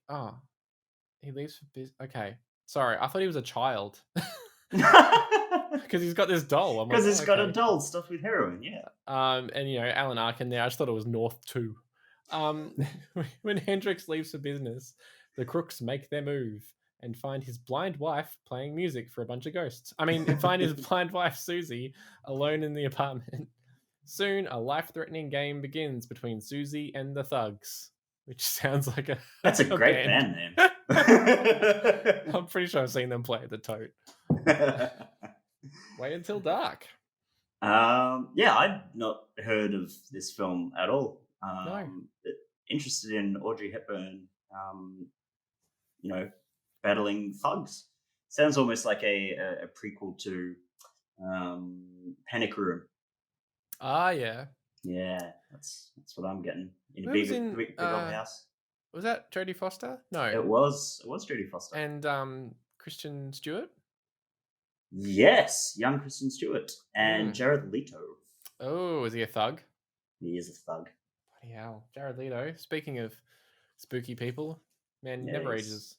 he leaves for business. Okay. Sorry, I thought he was a child. Because he's got this doll. Because he's got a doll stuffed with heroin, yeah. And Alan Arkin there, I just thought it was North too. When Hendricks leaves for business, the crooks make their move and find his blind wife playing music for a bunch of ghosts. Find his blind wife Susie alone in the apartment. Soon, a life-threatening game begins between Susie and the Thugs, which sounds like that's a great band name. I'm pretty sure I've seen them play at the Tote. Wait until dark. I'd not heard of this film at all. No. But interested in Audrey Hepburn, battling thugs. Sounds almost like a prequel to Panic Room. Yeah. Yeah, that's what I'm getting in a big old house. Was that Jodie Foster? No, it was Jodie Foster and Kristen Stewart. Yes, young Kristen Stewart and Jared Leto. Oh, is he a thug? He is a thug. Bloody hell, Jared Leto. Speaking of spooky people, man, never ages.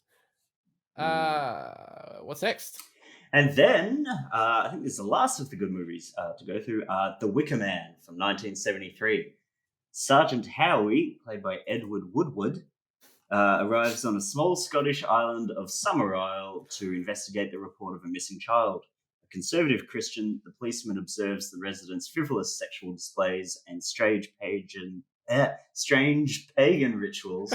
What's next? And then, I think this is the last of the good movies to go through, The Wicker Man from 1973. Sergeant Howie, played by Edward Woodward, arrives on a small Scottish island of Summerisle to investigate the report of a missing child. A conservative Christian, the policeman observes the residents' frivolous sexual displays and strange pagan rituals,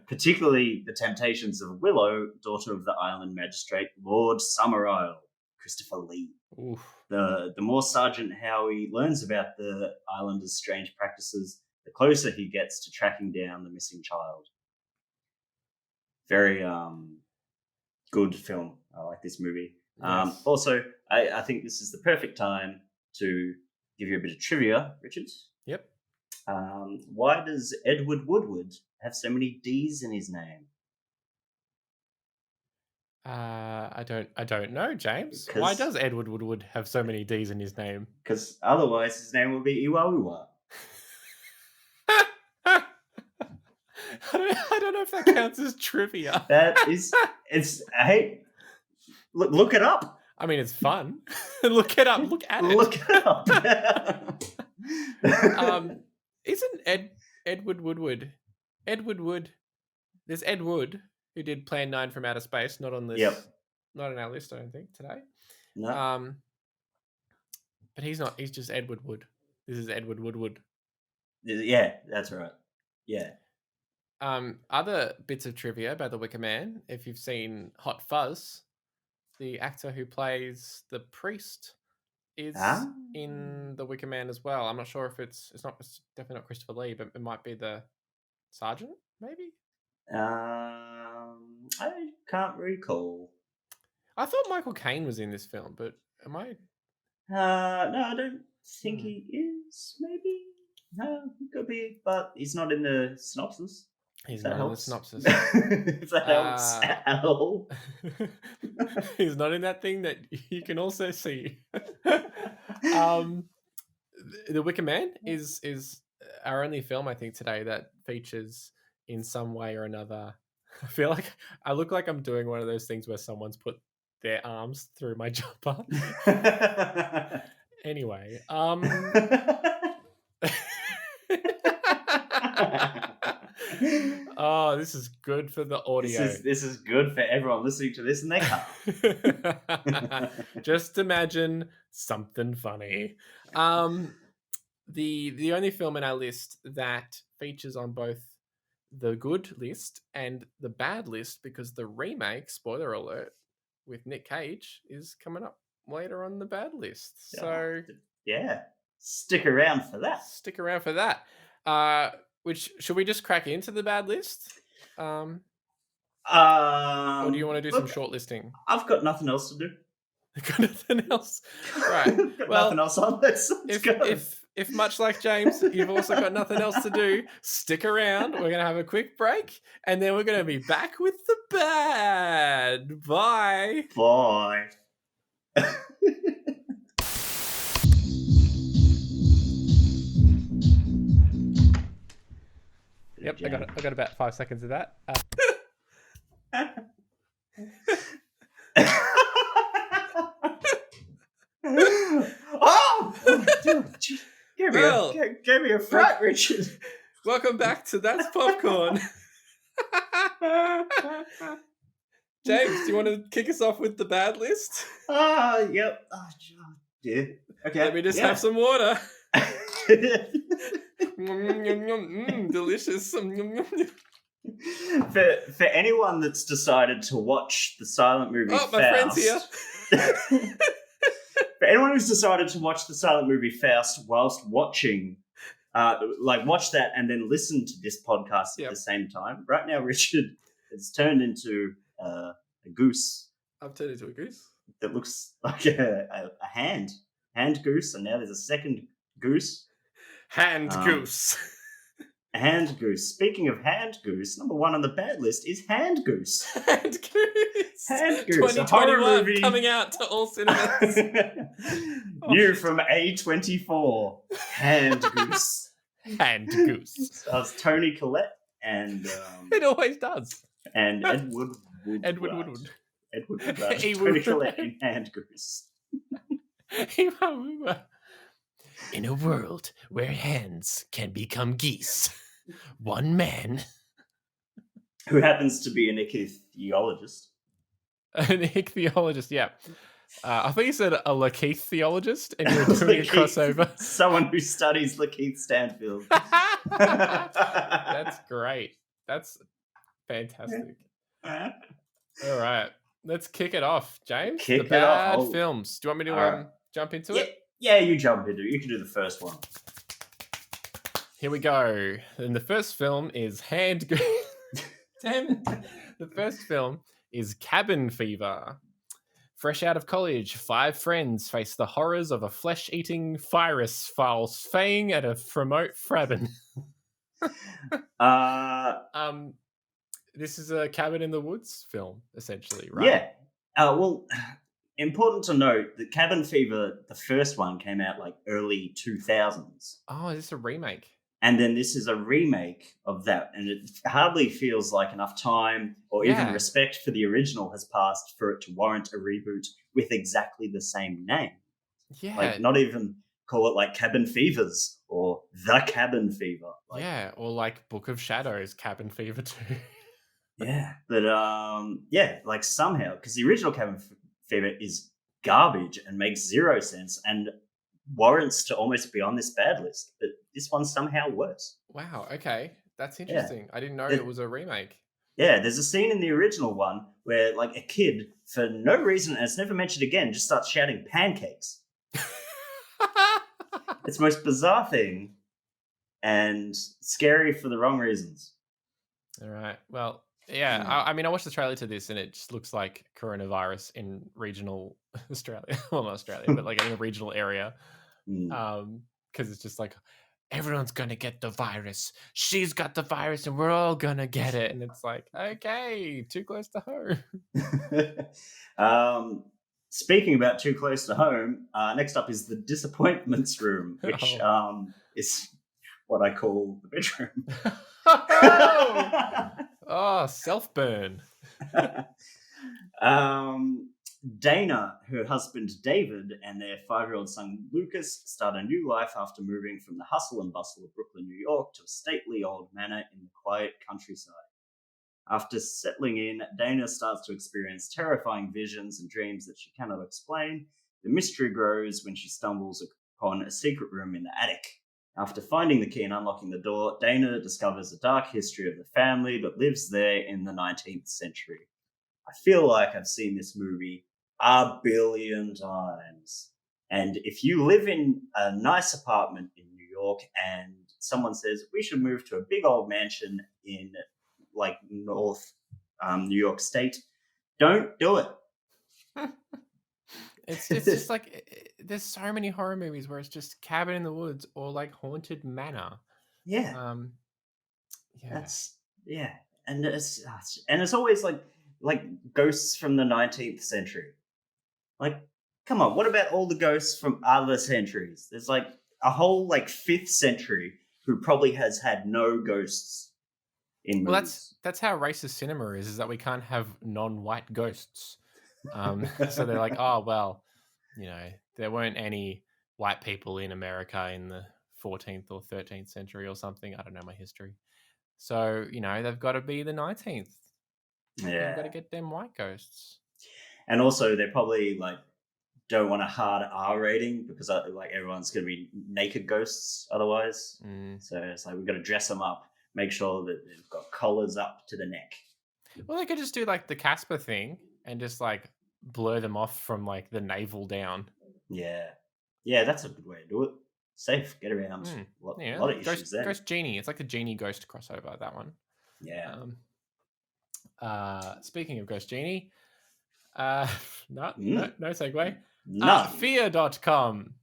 particularly the temptations of Willow, daughter of the island magistrate Lord Summerisle, Christopher Lee. Oof. The more Sergeant Howie learns about the islanders' strange practices, the closer he gets to tracking down the missing child. Very good film. I like this movie. Yes. Also, I think this is the perfect time to give you a bit of trivia, Richard. Yep. Why does Edward Woodward have so many D's in his name? I don't know, James. Why Because- does Edward Woodward have so many D's in his name? Because otherwise his name will be Iwawiwa. I don't know if that counts as trivia. That is, hey, look it up. I mean, it's fun. Look it up. Look at it. Look it up. Isn't Edward Woodward? Edward Wood. There's Ed Wood who did Plan 9 from Outer Space. Not on this. Yep. Not on our list, I don't think today. No. But he's not. He's just Edward Wood. This is Edward Woodward. Yeah, that's right. Yeah. Other bits of trivia about the Wicker Man. If you've seen Hot Fuzz, the actor who plays the priest is in the Wicker Man as well. I'm not sure if it's definitely not Christopher Lee, but it might be the sergeant, maybe. I can't recall. I thought Michael Caine was in this film, but am I? No, I don't think he is. Maybe no, he could be, but he's not in the synopsis. He's That not in the helps. synopsis. If that helps at all. He's not in that thing that you can also see. The Wicker Man is our only film, I think, today that features in some way or another. I feel like I look like I'm doing one of those things where someone's put their arms through my jumper. Anyway, oh, this is good for the audio. This is good for everyone listening to this in their car. Just imagine something funny. The only film in our list that features on both the good list and the bad list, because the remake, spoiler alert, with Nick Cage is coming up later on the bad list. So yeah, stick around for that. Stick around for that. Which should we just crack into the bad list? Or do you want to do some shortlisting? I've got nothing else to do. Got nothing else, right? Got Well, nothing else on. Let's go. If much like James, you've also got nothing else to do, stick around. We're gonna have a quick break, and then we're gonna be back with the bad. Bye. Bye. Yep, I got about 5 seconds of that. Oh, dude, give me a fright, Richard. Welcome back to That's Popcorn. James, do you want to kick us off with the bad list? Yep. Yeah. Okay. Let me just have some water. Delicious. For anyone that's decided to watch the silent movie Oh, my friend's here. For anyone who's decided to watch the silent movie Faust whilst watching, watch that and then listen to this podcast at the same time. Right now, Richard has turned into a goose. I've turned into a goose. That looks like a hand goose, and now there's a second goose. Hand goose. Hand goose. Speaking of hand goose, number one on the bad list is Hand Goose. Hand goose. Hand Goose, a horror 2021 movie coming out to all cinemas. New from A24. Hand Goose. Hand goose. Stars Tony Collette and It always does. and Edward Woodward. Edward Woodward. Edward Woodward. He Tony would. Collette in Hand Goose. In a world where hands can become geese, one man, Who happens to be an ichthyologist. an ichthyologist, yeah. I think you said a Lakeith theologist, and you were doing a crossover. Someone who studies Lakeith Stanfield. That's great. That's fantastic. All right, let's kick it off, James. Kick the it bad off. films. Do you want me to All right. jump into Yeah, it? yeah, you jump into it. You can do the first one. Here we go. And the first film is Damn it. The first film is Cabin Fever. Fresh out of college, 5 friends face the horrors of a flesh-eating virus while staying at a remote frabin. this is a cabin in the woods film, essentially, right? Yeah. Well, important to note that Cabin Fever, the first one, came out like early 2000s. Oh, is this a remake? And then this is a remake of that. And it hardly feels like enough time or even Yeah. respect for the original has passed for it to warrant a reboot with exactly the same name. Yeah. Like, not even call it like Cabin Fevers or The Cabin Fever. Like, yeah, or like Book of Shadows, Cabin Fever 2. yeah. But, yeah, like somehow, because the original Cabin Fever is garbage and makes zero sense and warrants to almost be on this bad list. But this one's somehow worse. Wow, okay. That's interesting. I didn't know It- it was a remake. Yeah, there's a scene in the original one where, like, a kid, for no reason, and it's never mentioned again, just starts shouting pancakes. It's the most bizarre thing and scary for the wrong reasons. All right. Well, yeah. I mean, I watched the trailer to this, and it just looks like coronavirus in regional Australia. Well, not Australia, but like in a regional area. Mm. Because it's just like everyone's gonna get the virus. She's got the virus, and we're all gonna get it. And it's like, okay, too close to home. Speaking about too close to home, next up is the disappointments room, which is what I call the bedroom. Oh, self burn. Dana, her husband David, and their 5-year-old son Lucas start a new life after moving from the hustle and bustle of Brooklyn, New York, to a stately old manor in the quiet countryside. After settling in, Dana starts to experience terrifying visions and dreams that she cannot explain. The mystery grows when she stumbles upon a secret room in the attic. After finding the key and unlocking the door, Dana discovers a dark history of the family but lives there in the 19th century. I feel like I've seen this movie a billion times. And if you live in a nice apartment in New York and someone says, we should move to a big old mansion in like North New York State, don't do it. It's just like there's so many horror movies where it's just cabin in the woods or like haunted manor. Yeah. Yeah. That's and it's always like ghosts from the 19th century. Like, come on, what about all the ghosts from other centuries? There's like a whole like 5th century who probably has had no ghosts in movies. Well, that's how racist cinema is that we can't have non-white ghosts. So they're like, oh well, you know, there weren't any white people in America in the 14th or 13th century or something. I don't know my history. So, you know, they've got to be the 19th. Yeah. You've got to get them white ghosts. And also, they probably like don't want a hard R rating because like everyone's going to be naked ghosts otherwise. So it's like we've got to dress them up, make sure that they've got collars up to the neck. Well, they could just do like the Casper thing and just like blur them off from like the navel down. Yeah, that's a good way to do it. Safe, get around. A lot of issues there. Ghost Genie. It's like the Genie Ghost crossover, that one. Yeah. Speaking of Ghost Genie, no segue. No. Fear.com.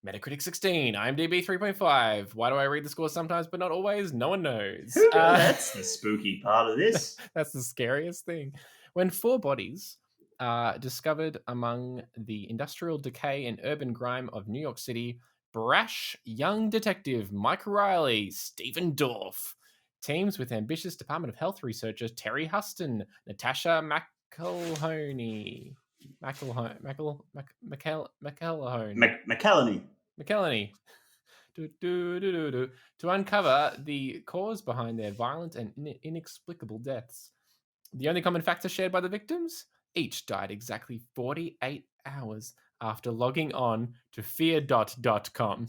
Metacritic 16, IMDb 3.5. Why do I read the scores sometimes but not always? No one knows. That's the spooky part of this. That's the scariest thing. When 4 bodies are discovered among the industrial decay and urban grime of New York City, brash young detective Mike Riley, Stephen Dorff, teams with ambitious Department of Health researcher Terry Huston, Natasha McElhone. McElhenney to uncover the cause behind their violent and inexplicable deaths. The only common factor shared by the victims? Each died exactly 48 hours after logging on to fear.com.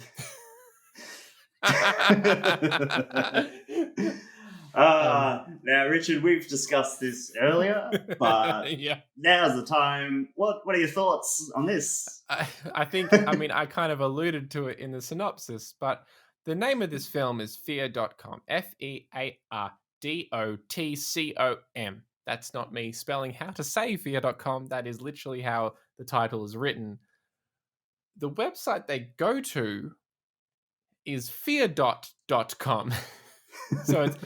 Now, Richard, we've discussed this earlier, but yeah. Now's the time. What are your thoughts on this? I think, I kind of alluded to it in the synopsis, but the name of this film is Fear.com. Feardotcom. That's not me spelling how to say Fear.com. That is literally how the title is written. The website they go to is fear.com. So it's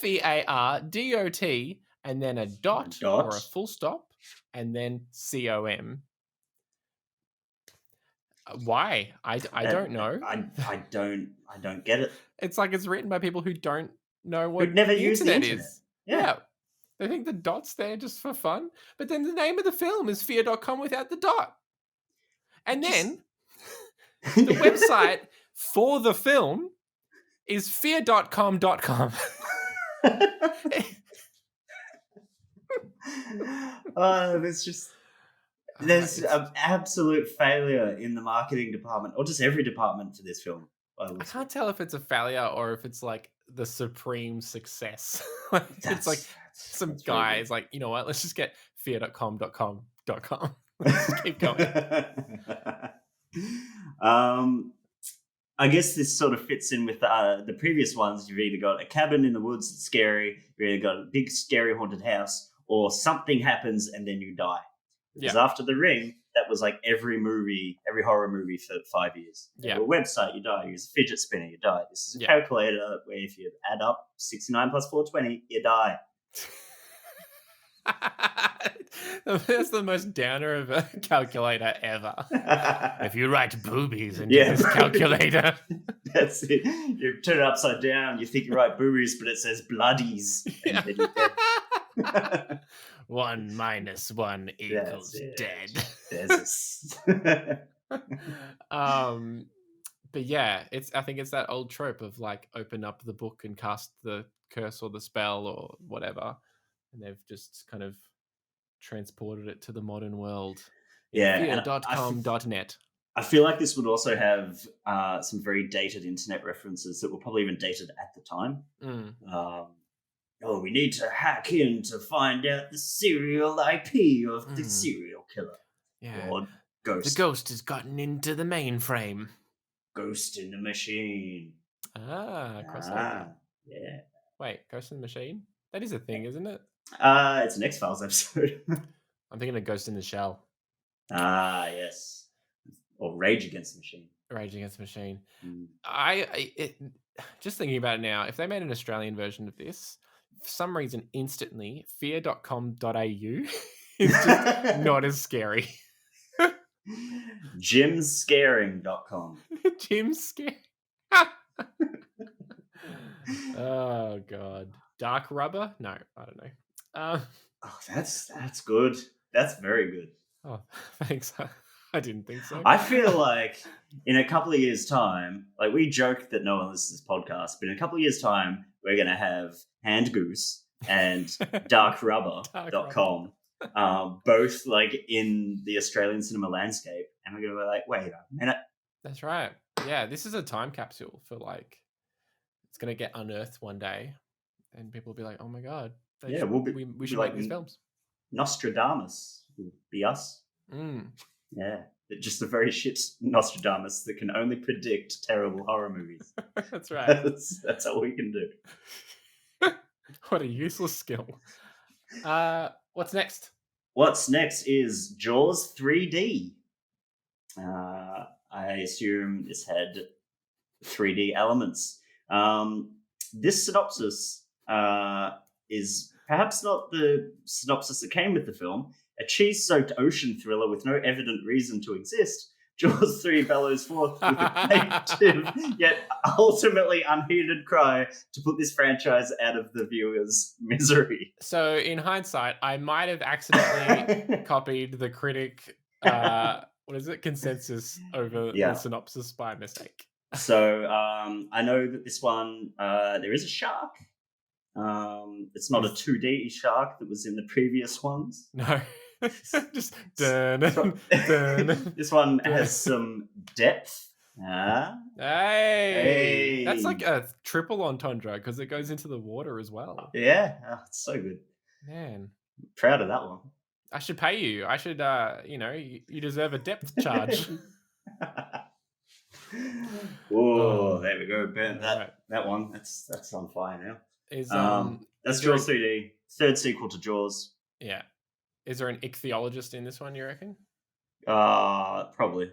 FEARDOT and then a dot or a full stop and then COM. Why? I don't know. I don't get it. It's like it's written by people who don't know what Who'd never the used the internet internet. is. Yeah. They think the dot's there just for fun. But then the name of the film is fear.com without the dot. And then the website for the film is fear.com.com. There's an absolute failure in the marketing department, or just every department for this film. I can't tell if it's a failure or if it's like the supreme success. It's like some guys like, you know what, let's just get fear.com.com.com. Let's just keep going. I guess this sort of fits in with the previous ones. You've either got a cabin in the woods that's scary, you've either got a big scary haunted house, or something happens and then you die. Because after The Ring, that was like every horror movie for 5 years. You have a website, you die. You use a fidget spinner, you die. This is a calculator where if you add up 69 plus 420, you die. That's the most downer of a calculator ever. If you write boobies into this calculator. That's it. You turn it upside down, you think you write boobies, but it says bloodies. And then you're dead. 1 minus 1 equals dead. But yeah, I think it's that old trope of like open up the book and cast the curse or the spell or whatever, and they've just kind of transported it to the modern world. Fear.com.net. I feel like this would also have some very dated internet references that were probably even dated at the time. We need to hack in to find out the serial IP of the serial killer. Yeah. Or ghost. The ghost has gotten into the mainframe. Ghost in the machine. Crossover. Yeah. Wait, Ghost in the Machine? That is a thing, isn't it? It's an X-Files episode. I'm thinking of Ghost in the Shell. Yes. Or Rage Against the Machine. Rage Against the Machine. Just thinking about it now, if they made an Australian version of this, for some reason, instantly, fear.com.au is just not as scary. Jimscaring.com. Jimscaring. Oh, God. Dark Rubber? No, I don't know. That's good. That's very good. Oh, thanks. I didn't think so. I feel like in a couple of years' time, like we joke that no one listens to this podcast, but in a couple of years' time, we're going to have Hand Goose and darkrubber.com both like in the Australian cinema landscape. And we're going to be like, wait a minute. That's right. Yeah, this is a time capsule for like, it's going to get unearthed one day and people will be like, oh my God. We should like make these films. Nostradamus will be us. Yeah, just a very shit Nostradamus that can only predict terrible horror movies. That's right. That's all we can do. What a useless skill. What's next? What's next is Jaws 3D. I assume this had 3D elements. This synopsis is perhaps not the synopsis that came with the film. A cheese-soaked ocean thriller with no evident reason to exist, Jaws 3 bellows forth with a plaintive yet ultimately unheeded cry to put this franchise out of the viewer's misery. So, in hindsight, I might have accidentally copied the critic, consensus over the synopsis by mistake. So, I know that this one, there is a shark. It's not a 2D shark that was in the previous ones. No. Just dun. This one has some depth. Hey, that's like a triple entendre because it goes into the water as well. Yeah, it's so good. Man, proud of that one. I should pay you. I should, you deserve a depth charge. Oh, there we go. Burnt that one. That's on fire now. That's Jaws 3D. Third sequel to Jaws. Yeah. Is there an ichthyologist in this one, you reckon? Probably.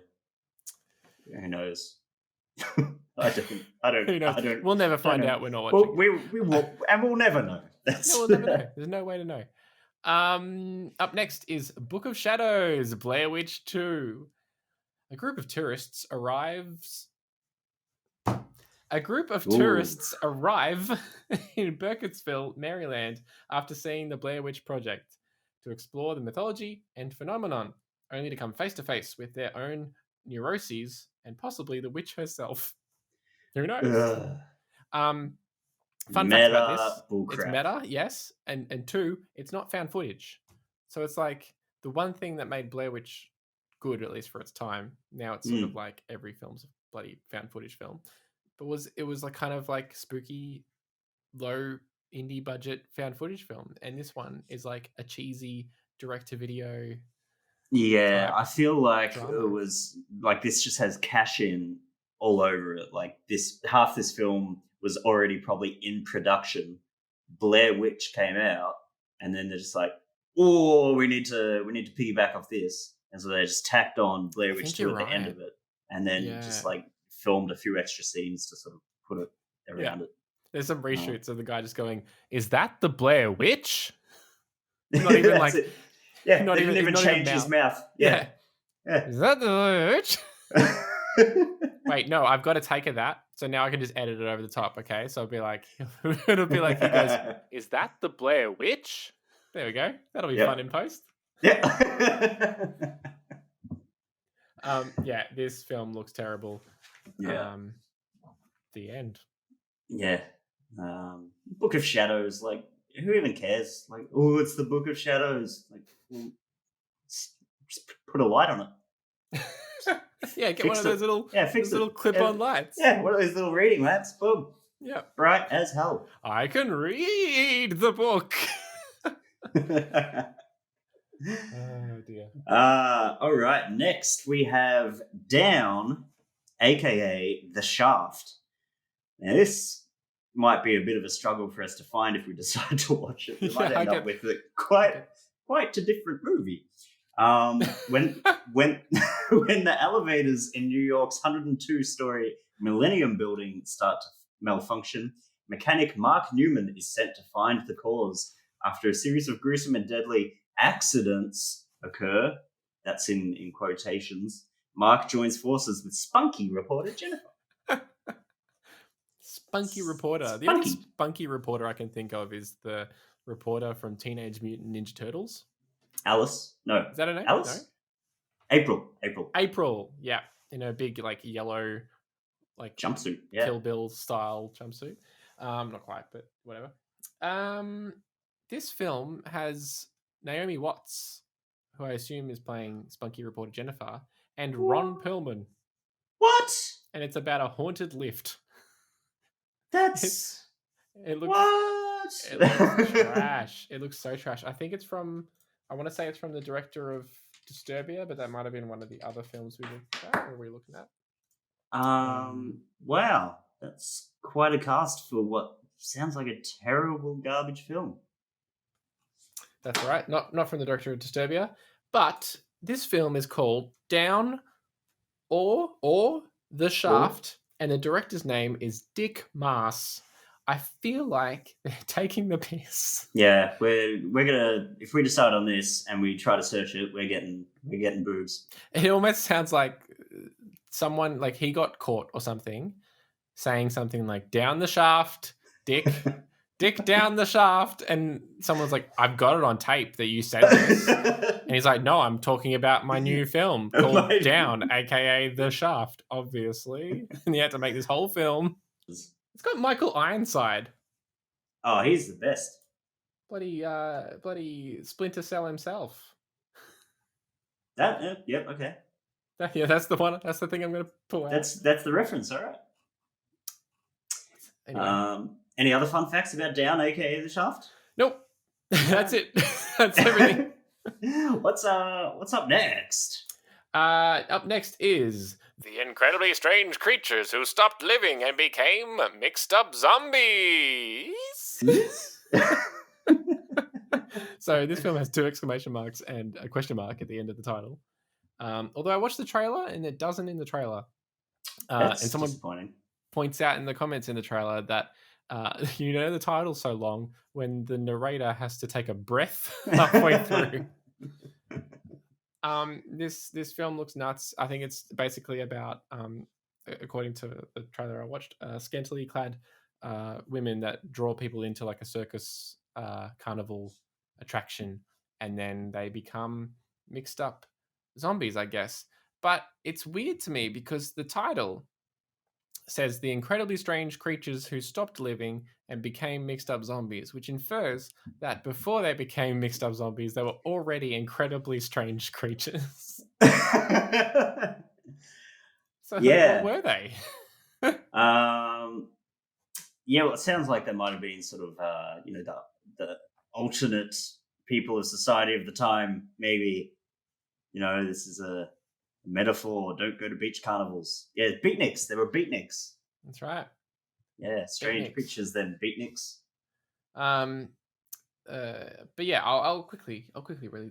Who knows? I don't. Who knows? I don't. We'll never I don't find know. out. We're not Well, watching. we will, and we'll never know. That's No, we'll never know. There's no way to know. Up next is Book of Shadows, Blair Witch 2. A group of tourists arrive in Burkittsville, Maryland, after seeing the Blair Witch Project to explore the mythology and phenomenon, only to come face to face with their own neuroses and possibly the witch herself. Who knows? Ugh. Fun fact about Meta this: it's bullcrap. meta, yes, and two, it's not found footage. So it's like the one thing that made Blair Witch good, at least for its time. Now it's sort of like every film's a bloody found footage film, but it was like kind of like spooky, low indie budget found footage film, and this one is like a cheesy direct to video. Yeah, type I feel like drama. it was like this just has cash in all over it. Like half this film was already probably in production. Blair Witch came out, and then they're just like, "Oh, we need to piggyback off this," and so they just tacked on Blair Witch think 2 at you're the end right. of it, and then just Yeah. like filmed a few extra scenes to sort of put it around it. There's some reshoots of the guy just going, "Is that the Blair Witch?" Not even That's like, it. Yeah, not they even- didn't even not even change his mouth. Yeah. Is that the Blair Witch? Wait, no, I've got a take of that, so now I can just edit it over the top. Okay, so it'll be like he goes, "Is that the Blair Witch?" There we go. That'll be Yep. fun in post. Yeah. Yeah, this film looks terrible. Yeah. The end. Yeah. Book of Shadows, like, who even cares? Like, oh, it's the Book of Shadows. Like, well, just put a light on it. Yeah, get Fix one of it. those little, Yeah, fix those it. little clip-on lights. Yeah, one of those little reading lamps. Boom. Yeah. Bright as hell. I can read the book. Oh dear. All right. Next, we have Down, aka The Shaft. Now, this might be a bit of a struggle for us to find if we decide to watch it. We might Yeah, end I up with quite a different movie. When the elevators in New York's 102-story Millennium Building start to malfunction, mechanic Mark Newman is sent to find the cause. After a series of gruesome and deadly accidents occur, that's in quotations, Mark joins forces with spunky reporter Jennifer. Spunky reporter. The only spunky reporter I can think of is the reporter from Teenage Mutant Ninja Turtles. Alice? No. Is that her name? Alice? No? April. April, yeah. In a big, like, yellow, like, Jumpsuit, yeah. Kill Bill style jumpsuit. Not quite, but whatever. This film has Naomi Watts, who I assume is playing spunky reporter Jennifer, and Ron Perlman. What? And it's about a haunted lift. That's... It looks... What? It looks trash. It looks so trash. I think it's from... I want to say it's from the director of Disturbia, but that might have been one of the other films we looked at. What were we looking at? Wow. That's quite a cast for what sounds like a terrible garbage film. That's right. Not from the director of Disturbia, but this film is called Down or The Shaft, and the director's name is Dick Maas. I feel like they're taking the piss. Yeah, we're gonna, if we decide on this and we try to search it, we're getting boobs. It almost sounds like someone, like, he got caught or something, saying something like "down the shaft, Dick." Dick down the shaft, and someone's like, "I've got it on tape that you said this," and he's like, "No, I'm talking about my new film called Down, aka The Shaft, obviously." And he had to make this whole film. It's got Michael Ironside, Oh, he's the best. bloody Splinter Cell himself. That yep, okay. Yeah, that's the one. That's the thing I'm going to pull out. That's the reference. All right. Anyway. Any other fun facts about Down, aka The Shaft? Nope. That's it. That's everything. What's up next? Up next is the incredibly strange creatures who stopped living and became mixed up zombies. So this film has 2 exclamation marks and a question mark at the end of the title. Although I watched the trailer and it doesn't in the trailer. That's And someone disappointing. points out in the comments in the trailer that the title's so long when the narrator has to take a breath halfway through. This film looks nuts. I think it's basically about, according to the trailer I watched, scantily clad women that draw people into like a circus carnival attraction, and then they become mixed up zombies, I guess. But it's weird to me because the title says the incredibly strange creatures who stopped living and became mixed up zombies, which infers that before they became mixed up zombies, they were already incredibly strange creatures. So Yeah. what were they? Yeah, well, it sounds like they might have been sort of, the alternate people of society of the time. Maybe, this is a metaphor. Don't go to beach carnivals. Yeah, beatniks. They were beatniks. That's right. Yeah, strange Beatniks. creatures then beatniks. But yeah, I'll quickly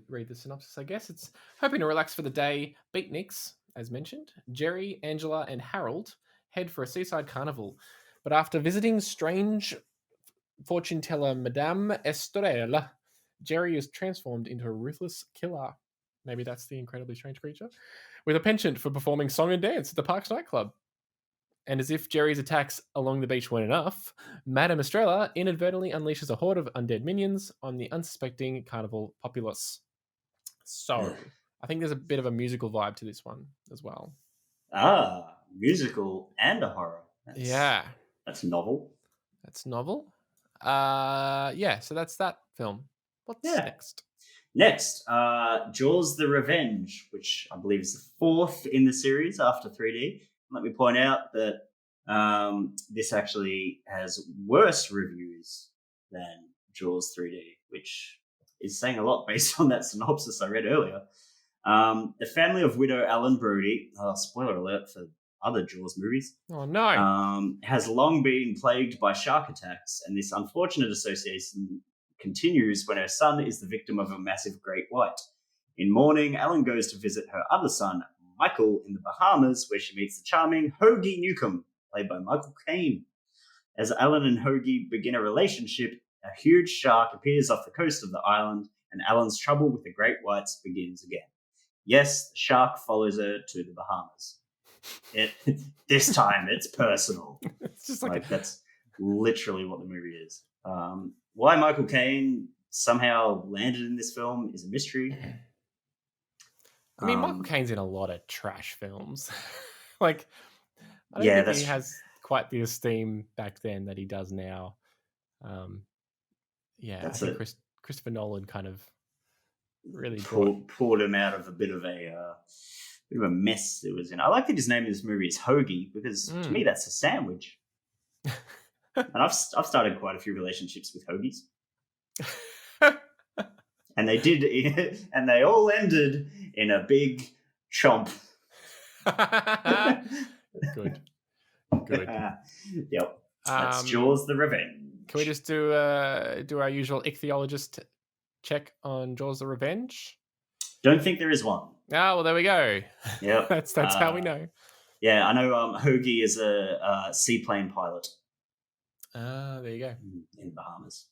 read the synopsis. I guess it's hoping to relax for the day. Beatniks, as mentioned, Jerry, Angela, and Harold head for a seaside carnival, but after visiting strange fortune teller Madame Estorella, Jerry is transformed into a ruthless killer. Maybe that's the incredibly strange creature, with a penchant for performing song and dance at the park's nightclub. And as if Jerry's attacks along the beach weren't enough, Madame Estrella inadvertently unleashes a horde of undead minions on the unsuspecting carnival populace. So, I think there's a bit of a musical vibe to this one as well. Musical and a horror. That's novel. That's novel. So that's that film. What's next? Next, Jaws the Revenge, which I believe is the fourth in the series after 3D. Let me point out that this actually has worse reviews than Jaws 3D, which is saying a lot based on that synopsis I read earlier. The family of widow Alan Brody, spoiler alert for other Jaws movies, has long been plagued by shark attacks, and this unfortunate association continues when her son is the victim of a massive great white. In mourning, Alan goes to visit her other son, Michael, in the Bahamas, where she meets the charming Hoagie Newcomb, played by Michael Caine. As Alan and Hoagie begin a relationship, a huge shark appears off the coast of the island, and Alan's trouble with the great whites begins again. Yes, the shark follows her to the Bahamas. This time, it's personal. It's just like that's literally what the movie is. Why Michael Caine somehow landed in this film is a mystery. I mean, Michael Caine's in a lot of trash films. I don't think he has quite the esteem back then that he does now. I think Christopher Nolan kind of really pulled him out of a bit of a mess it was in. I like that his name in this movie is Hoagie, because to me that's a sandwich. And I've started quite a few relationships with hoagies. And they all ended in a big chomp. Good. Yep. That's Jaws the Revenge. Can we just do our usual ichthyologist check on Jaws the Revenge? Don't think there is one. Well, there we go. Yeah. that's how we know. Yeah, I know Hoagie is a seaplane pilot. There you go. In the Bahamas.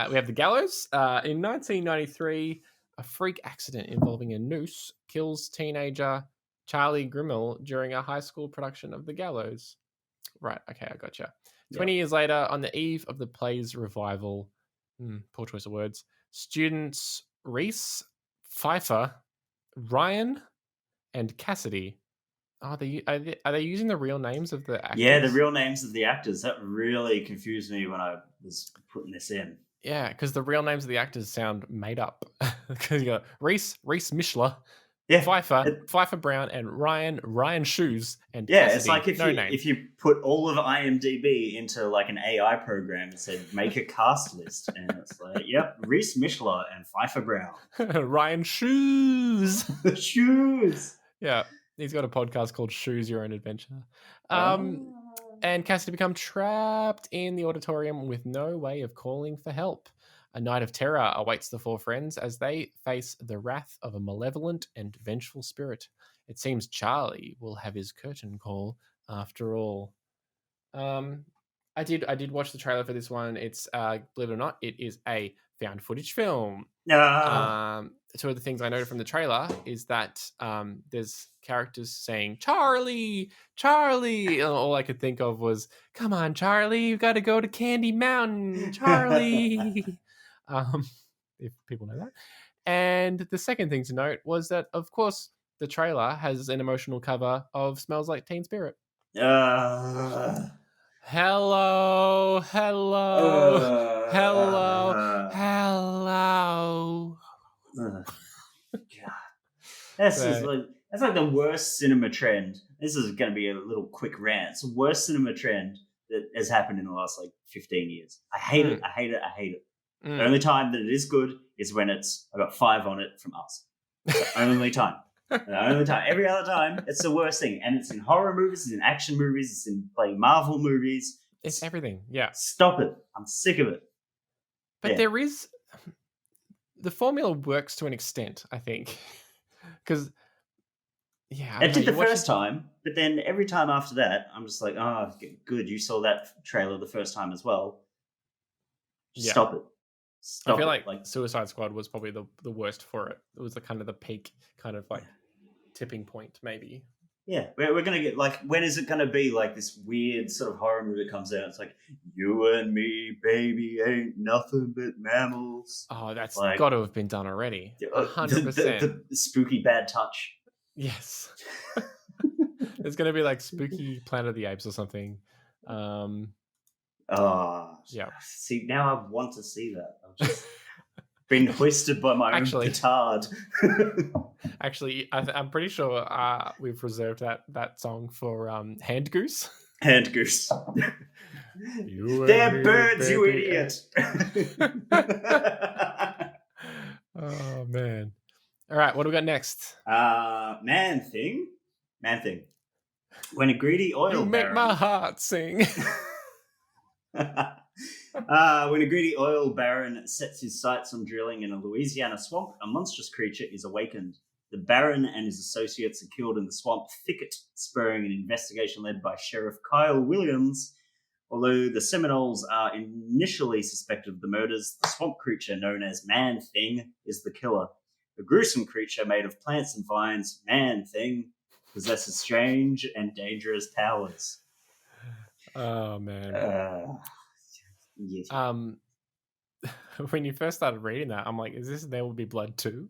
We have The Gallows. In 1993, a freak accident involving a noose kills teenager Charlie Grimmel during a high school production of The Gallows. Right, okay, I gotcha. 20 years later, on the eve of the play's revival, poor choice of words, students Reese, Pfeiffer, Ryan, and Cassidy. Are they using the real names of the actors? Yeah, the real names of the actors. That really confused me when I was putting this in. Yeah, because the real names of the actors sound made up. Because you got Reese Mishler, Pfeiffer Brown, and Ryan Shoes, and Cassidy, it's like if you put all of IMDb into like an AI program and said make a cast list, and it's like, yep, Reese Mishler and Pfeiffer Brown, Ryan Shoes, Shoes. Yeah, he's got a podcast called Choose Your Own Adventure. And Cassidy become trapped in the auditorium with no way of calling for help. A night of terror awaits the four friends as they face the wrath of a malevolent and vengeful spirit. it seems Charlie will have his curtain call after all. I did watch the trailer for this one. It's believe it or not, it is a found footage film. Two of the things I noted from the trailer is that there's characters saying Charlie, Charlie. And all I could think of was, "Come on, Charlie, you got to go to Candy Mountain, Charlie." If people know that. And the second thing to note was that, of course, the trailer has an emotional cover of "Smells Like Teen Spirit." Hello, hello, hello. God. That's like the worst cinema trend. This is going to be a little quick rant. It's the worst cinema trend that has happened in the last 15 years. I hate it. I hate it. I hate it. The only time that it is good is when I got 5 on it from us. It's the only time. The only time. Every other time, it's the worst thing. And it's in horror movies, it's in action movies, it's in Marvel movies. It's everything. Yeah. Stop it. I'm sick of it. But there is... The formula works to an extent, I think. Because, it did the first time, but then every time after that, I'm just like, oh, good. You saw that trailer the first time as well. Just stop it. I feel like Suicide Squad was probably the worst for it. It was the kind of the peak, kind of tipping point, maybe. Yeah, we're going to get, when is it going to be this weird sort of horror movie that comes out? It's like, you and me, baby, ain't nothing but mammals. Oh, that's got to have been done already. 100%. The spooky bad touch. Yes. It's going to be Spooky Planet of the Apes or something. Yeah. See, now I want to see that. I've just been hoisted by my own petard. Actually, I'm pretty sure we've reserved that song for Hand Goose. Hand Goose. They're birds, you idiot. Oh, man. All right, what do we got next? Man thing. When a greedy oil You make my heart sing. When a greedy oil baron sets his sights on drilling in a Louisiana swamp, a monstrous creature is awakened. The baron and his associates are killed in the swamp thicket, spurring an investigation led by Sheriff Kyle Williams. Although the Seminoles are initially suspected of the murders, the swamp creature known as Man Thing is the killer. A gruesome creature made of plants and vines, Man Thing possesses strange and dangerous powers. Oh, man. Yes. When you first started reading that, I'm like, is this There Will Be Blood 2?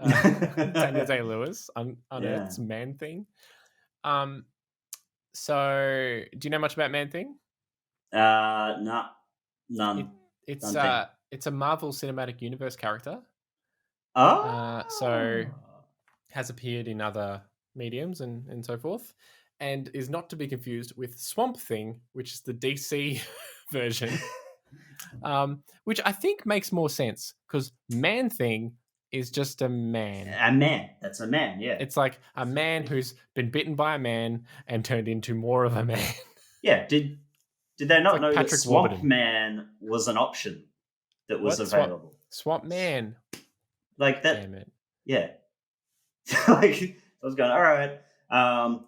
Daniel Day-Lewis unearths Man Thing. So, do you know much about Man Thing? No, none. It's a Marvel Cinematic Universe character. So has appeared in other mediums and so forth, and is not to be confused with Swamp Thing, which is the DC version, which I think makes more sense because Man Thing is just a man. A man. That's a man, yeah. It's like a man who's been bitten by a man and turned into more of a man. Yeah, did they not know Patrick that Swamp Warburton. Man was an option that was available? Swamp Man. Like that. Damn it. Yeah. I was going, all right,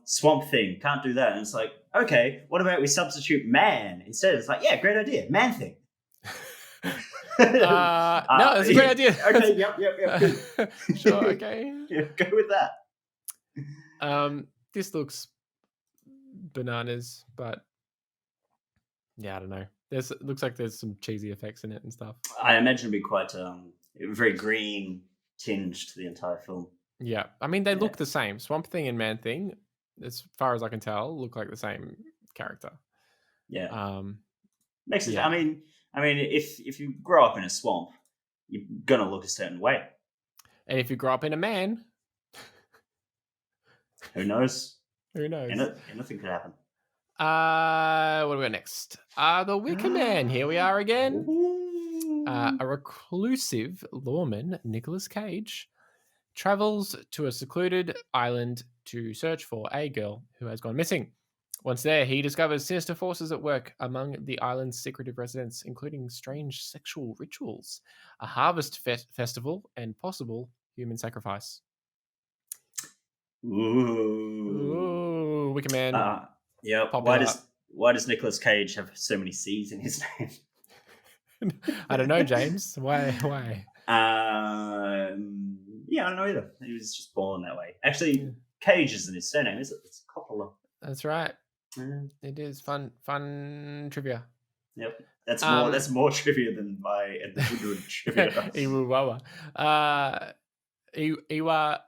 Swamp Thing, can't do that. And it's like, okay, what about we substitute man instead? It's like, yeah, great idea, Man Thing. No, that's a great idea. Okay, yep. Sure, okay. Yeah, go with that. This looks bananas, but yeah, I don't know. It looks like there's some cheesy effects in it and stuff. I imagine it'd be quite very green tinged to the entire film. Yeah, I mean they look the same. Swamp Thing and Man Thing, as far as I can tell, look like the same character. Yeah. Makes sense. Yeah. I mean, if you grow up in a swamp, you're gonna look a certain way. And if you grow up in a man, who knows? Who knows? Anything could happen. What do we got next? The Wicker Man. Here we are again. A reclusive lawman, Nicolas Cage, travels to a secluded island to search for a girl who has gone missing. Once there, he discovers sinister forces at work among the island's secretive residents, including strange sexual rituals, a harvest festival, and possible human sacrifice. Ooh. Wicker Man. Yeah. Popular. Why does Nicolas Cage have so many C's in his name? I don't know, James. Why? Yeah, I don't know either. He was just born that way. Actually, Yeah. Cage isn't his surname, is it? It's Coppola. That's right. Yeah. It is fun trivia. Yep. That's more trivia than my Edward Woodward trivia does. Iwawa. Iwawa?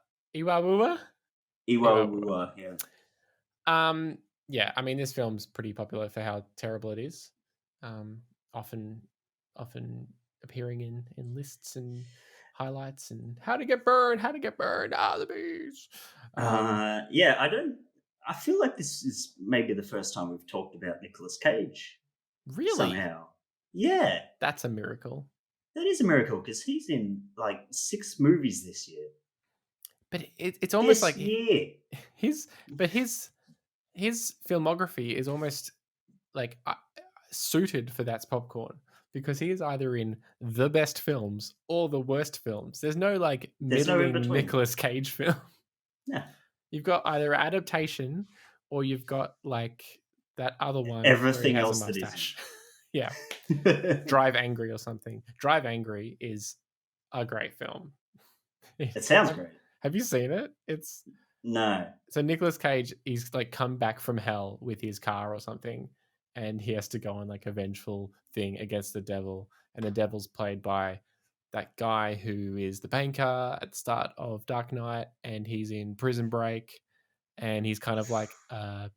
Iwawua, yeah. Yeah, I mean, this film's pretty popular for how terrible it is. Often appearing in lists and highlights and how to get burned, the bees. Yeah, I feel like this is maybe the first time we've talked about Nicolas Cage. Really? Somehow. Yeah. That's a miracle. That is a miracle because he's in like 6 movies this year. But it's almost This like year. his filmography is almost like suited for That's Popcorn, because he is either in the best films or the worst films. There's no like There's no in middling between. Nicolas Cage film. Yeah. You've got either adaptation or you've got like that other one. where he Everything has a else that isn't. mustache. Yeah. Drive Angry or something. Drive Angry is a great film. It sounds great. Have you seen it? It's No. so Nicolas Cage, he's like come back from hell with his car or something, and he has to go on like a vengeful thing against the devil, and the devil's played by that guy who is the banker at the start of Dark Knight, and he's in Prison Break, and he's kind of like a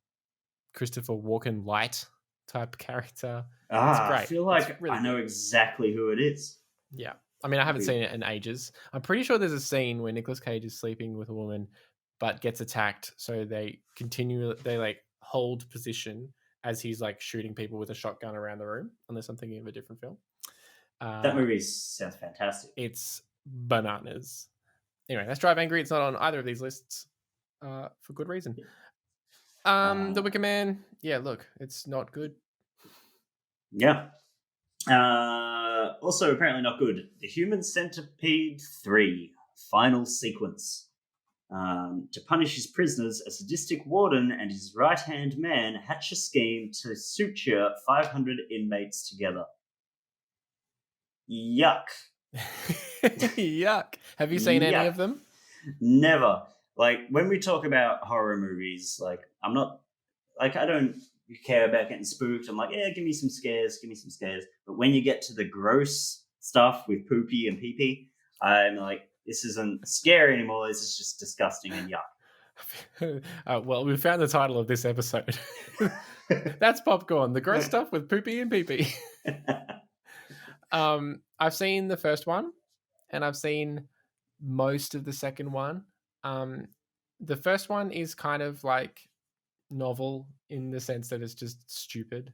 Christopher Walken light type character. It's great. I feel like really I know exactly who it is. Yeah. I mean, I haven't seen it in ages. I'm pretty sure there's a scene where Nicolas Cage is sleeping with a woman but gets attacked, so they like hold position as he's like shooting people with a shotgun around the room, unless I'm thinking of a different film. That movie sounds fantastic. It's bananas. Anyway, that's Drive Angry. It's not on either of these lists for good reason. The Wicker Man, yeah, look, it's not good. Yeah. Also, apparently not good. The Human Centipede 3 final sequence. To punish his prisoners, a sadistic warden and his right-hand man hatch a scheme to suture 500 inmates together. Yuck. Yuck. Have you seen any of them? Never. Like, when we talk about horror movies, like, I'm not, like, I don't care about getting spooked. I'm like, yeah, give me some scares. But when you get to the gross stuff with poopy and pee-pee, I'm like, this isn't scary anymore. This is just disgusting and yuck. Well, we found the title of this episode. That's Popcorn, the gross stuff with poopy and pee-pee. I've seen the first one, and I've seen most of the second one. The first one is kind of like novel in the sense that it's just stupid.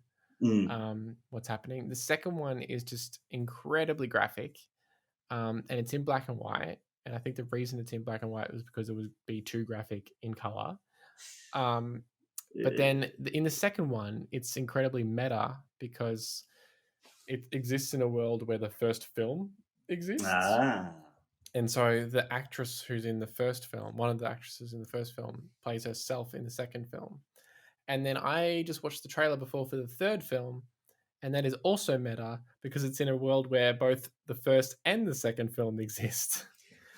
What's happening. The second one is just incredibly graphic, and it's in black and white. And I think the reason it's in black and white was because it would be too graphic in color. But then in the second one, it's incredibly meta because it exists in a world where the first film exists. And so the actress who's in the first film, one of the actresses in the first film, plays herself in the second film. And then I just watched the trailer before for the third film, and that is also meta because it's in a world where both the first and the second film exist.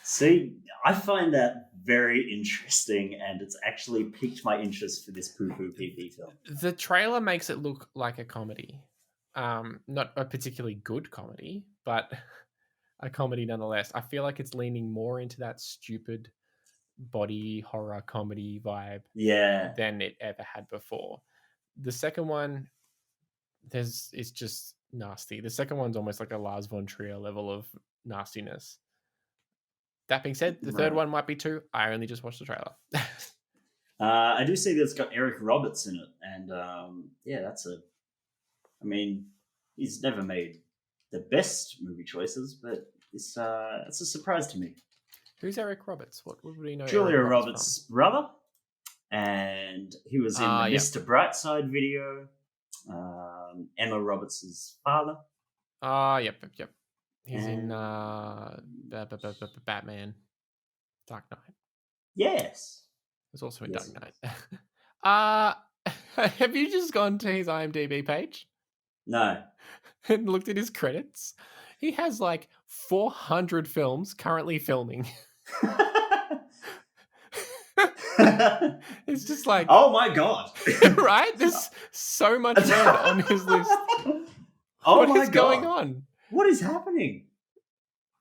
See, I find that very interesting, and it's actually piqued my interest for this poo-poo pee-pee film. The trailer makes it look like a comedy. Not a particularly good comedy, but a comedy nonetheless. I feel like it's leaning more into that stupid body horror comedy vibe than it ever had before. The second one, it's just nasty. The second one's almost like a Lars von Trier level of nastiness. That being said, the third one might be too. I only just watched the trailer. I do see that it's got Eric Roberts in it, and I mean, he's never made the best movie choices, but it's a surprise to me. Who's Eric Roberts? What would we know? Julia Roberts' brother, and he was in the Mr. Brightside video. Emma Roberts' father. Yep. He's in Batman, Dark Knight. Yes. was also in Yes, Dark he Knight. Have you just gone to his IMDb page No. and looked at his credits? He has like 400 films currently filming. It's just like, Oh my god! right? There's so much red on his list. Oh What my is god! going on? What is happening?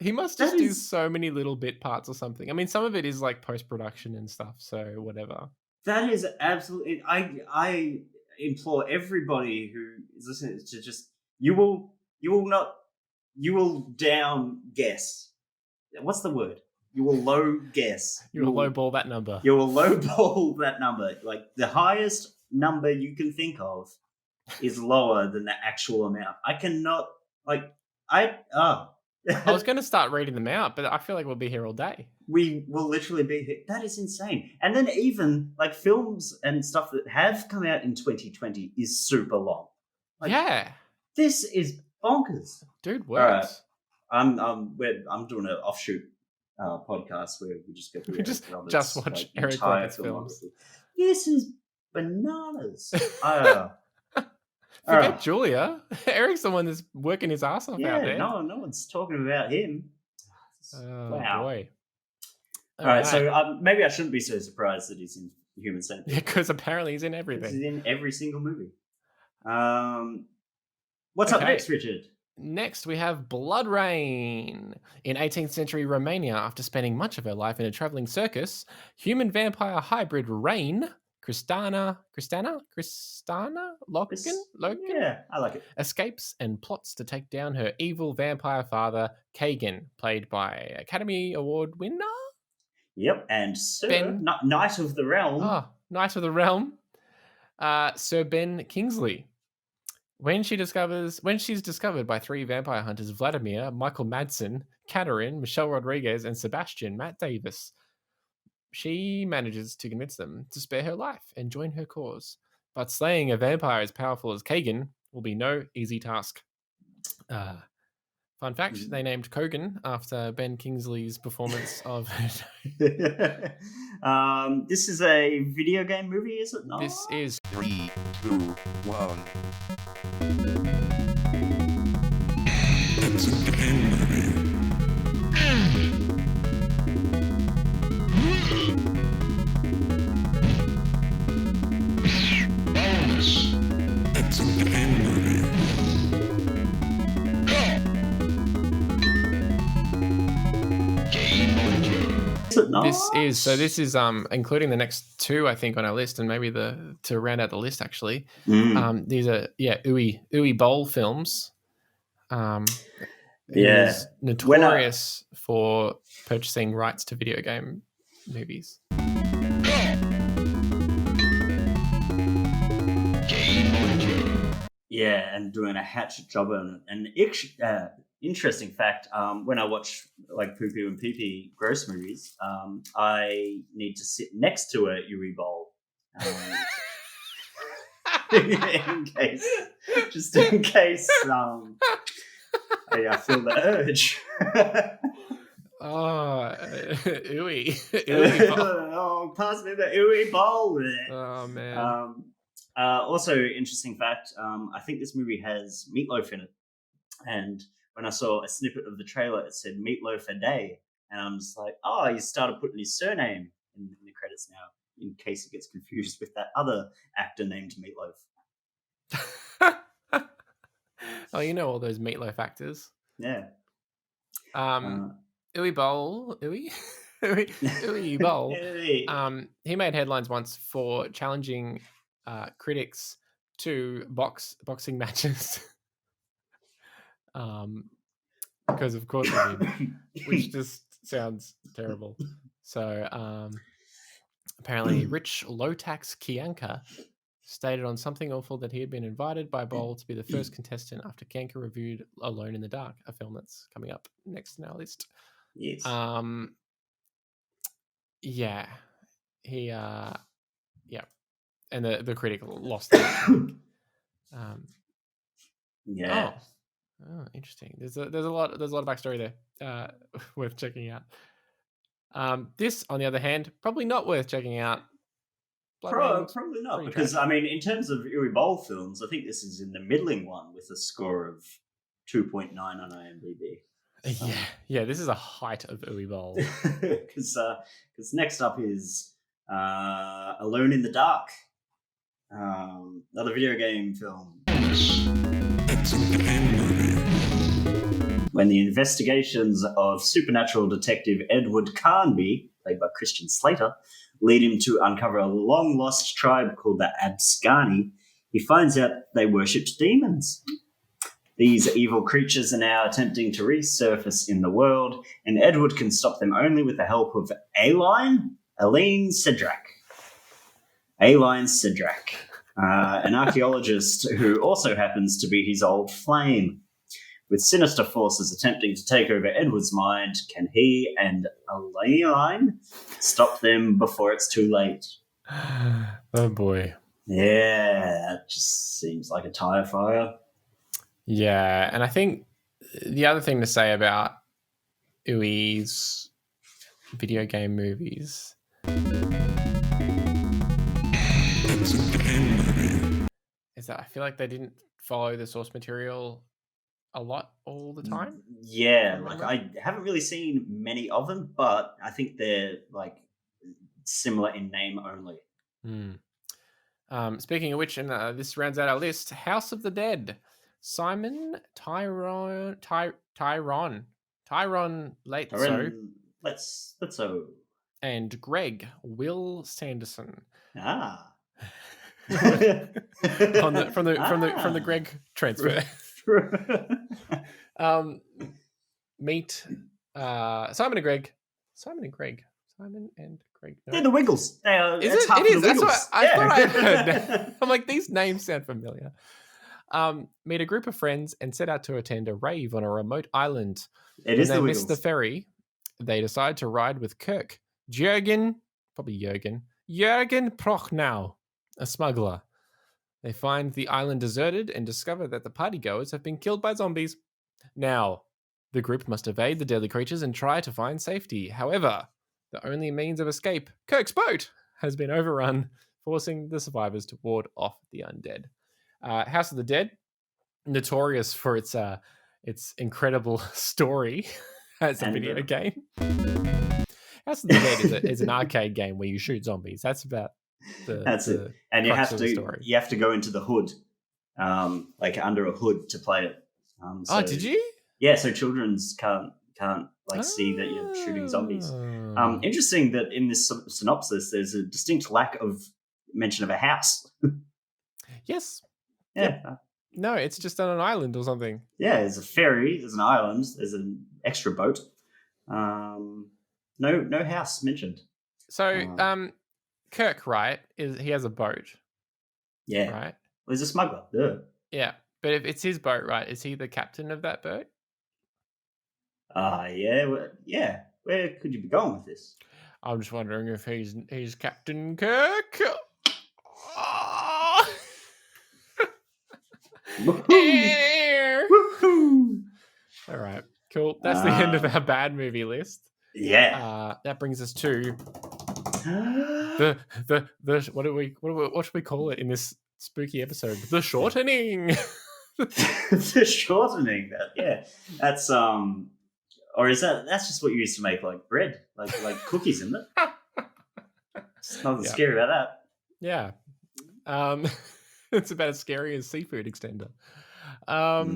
He must That just do is- so many little bit parts or something. I mean, some of it is like post-production and stuff, so whatever. That is absolutely. I implore everybody who is listening to just you will down guess. What's the word? You will low guess. You will lowball that number. You will lowball that number. Like the highest number you can think of is lower than the actual amount. I cannot I was going to start reading them out, but I feel like we'll be here all day. We will literally be here. That is insane. And then even like films and stuff that have come out in 2020 is super long. Like, Yeah, this is bonkers. dude, right. works. I'm doing an offshoot podcast where we just go through We Eric Roberts, just watch Eric entire Roberts films. filmography. This is bananas. Forget Julia. Eric's the one that's working his ass off out there. no one's talking about him. Oh, Wow. boy. All right, so maybe I shouldn't be so surprised that he's in Human Centipede. Yeah, because apparently he's in He's everything. in every single movie. What's up Okay. next, Richard? Next, we have Blood Rain. In 18th century Romania, after spending much of her life in a traveling circus, human-vampire hybrid Rain, Kristana Loken, Yeah, I like it. escapes and plots to take down her evil vampire father, Kagan, played by Academy Award winner? Yep, and Sir, Ben- Knight of the Realm. Oh, Knight of the Realm, Sir Ben Kingsley. When she's discovered by three vampire hunters, Vladimir, Michael Madsen, Katerin, Michelle Rodriguez, and Sebastian Matt Davis, she manages to convince them to spare her life and join her cause. But slaying a vampire as powerful as Kagan will be no easy task. Fun fact, they named Kogan after Ben Kingsley's performance of... This is a video game movie, is it not? This is... 3, 2, 1. It's a game movie. Bonus. It's a game movie. Game over. Is it not? This is including the next two, I think, on our list, and maybe to round out the list actually. Mm. These are Uwe Boll films. He Yeah. was notorious for purchasing rights to video game movies. Yeah, and doing a hatchet job on it. And interesting fact, when I watch like Poo Poo and Pee Pee gross movies, I need to sit next to a Uwe Boll. In case I feel the urge. Oh, Uwe Boll. Oh, pass me the Uwe Boll. Oh man. Also, interesting fact, I think this movie has Meatloaf in it. And when I saw a snippet of the trailer, it said Meatloaf a Day. And I'm just like, oh, he started putting his surname in the credits now, in case it gets confused with that other actor named Meatloaf. Oh, you know all those Meatloaf actors. Yeah. Uwe Boll. Uwe Boll. He made headlines once for challenging critics to boxing matches. Because of course he did, which just sounds terrible. So apparently Rich Low-Tax Kianka stated on Something Awful that he had been invited by Boll to be the first contestant after Kianka reviewed Alone in the Dark, a film that's coming up next in our list. Yes. Yeah. He and the critic lost it. Yeah. Oh, interesting. There's a lot of backstory there worth checking out. This, on the other hand, probably not worth checking out. Probably not, pretty because trash. I mean, in terms of Uwe Boll films, I think this is in the middling one with a score of 2.9 on IMDb. Yeah, this is a height of Uwe Boll. Because next up is Alone in the Dark, another video game film. It's an end movie. When the investigations of supernatural detective Edward Carnby, played by Christian Slater, lead him to uncover a long-lost tribe called the Abscani, he finds out they worshipped demons. These evil creatures are now attempting to resurface in the world, and Edward can stop them only with the help of Aline Cedric. Aline Cedric, an archaeologist who also happens to be his old flame. With sinister forces attempting to take over Edward's mind, can he and Aline stop them before it's too late? Oh boy. Yeah, that just seems like a tire fire. Yeah, and I think the other thing to say about Uwe's video game movies It's an end movie. is that I feel like they didn't follow the source material a lot all the time. Yeah, From like memory. I haven't really seen many of them, but I think they're like similar in name only. Speaking of which, and this rounds out our list, House of the Dead. Simon Tyrone Lateso Let's so and Greg Will Sanderson. From the Greg transfer. Meet Simon and Greg. No. They're the Wiggles. They are. Is That's it? half It of is. the That's Wiggles. what I thought I heard. I'm like, these names sound familiar. Meet a group of friends and set out to attend a rave on a remote island. It is When the they Wiggles. miss the ferry, they decide to ride with Kirk, Jurgen Prochnow, a smuggler. They find the island deserted and discover that the partygoers have been killed by zombies. Now, the group must evade the deadly creatures and try to find safety. However, the only means of escape, Kirk's boat, has been overrun, forcing the survivors to ward off the undead. House of the Dead, notorious for its incredible story as a And, video game. House of the Dead is an arcade game where you shoot zombies. That's about That's it. And you crux have of the to story. go into the hood, like under a hood to play it. Oh, did you? Yeah, so children's can't like see that you're shooting zombies. Interesting that in this synopsis, there's a distinct lack of mention of a house. Yes. Yeah, No, it's just on an island or something. yeah. There's a ferry. There's an island. There's an extra boat. No house mentioned. So, Kirk, right? He has a boat, Yeah, right? well, he's a smuggler. Duh. Yeah, but if it's his boat, right? Is he the captain of that boat? Yeah. Where could you be going with this? I'm just wondering if he's Captain Kirk. Oh. Woohoo! All right, cool. That's the end of our bad movie list. Yeah. That brings us to the what should we call it in this spooky episode? The shortening. The shortening. That's or is that's just what you used to make like bread, like cookies, isn't it? There's nothing Yeah. scary about that. Yeah. It's about as scary as seafood extender. All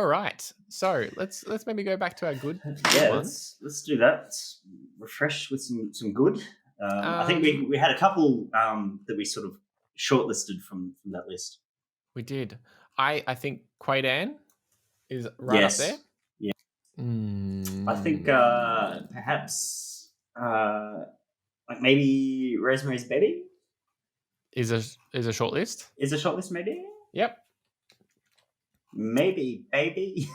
right. So let's maybe go back to our good Yeah, ones. let's do that. Let's refresh with some good. I think we had a couple that we sort of shortlisted from that list. We did. I think Quaidan is right Yes. up there. Yeah. Mm. I think perhaps like maybe Rosemary's Baby is a short list. is a shortlist. Maybe baby.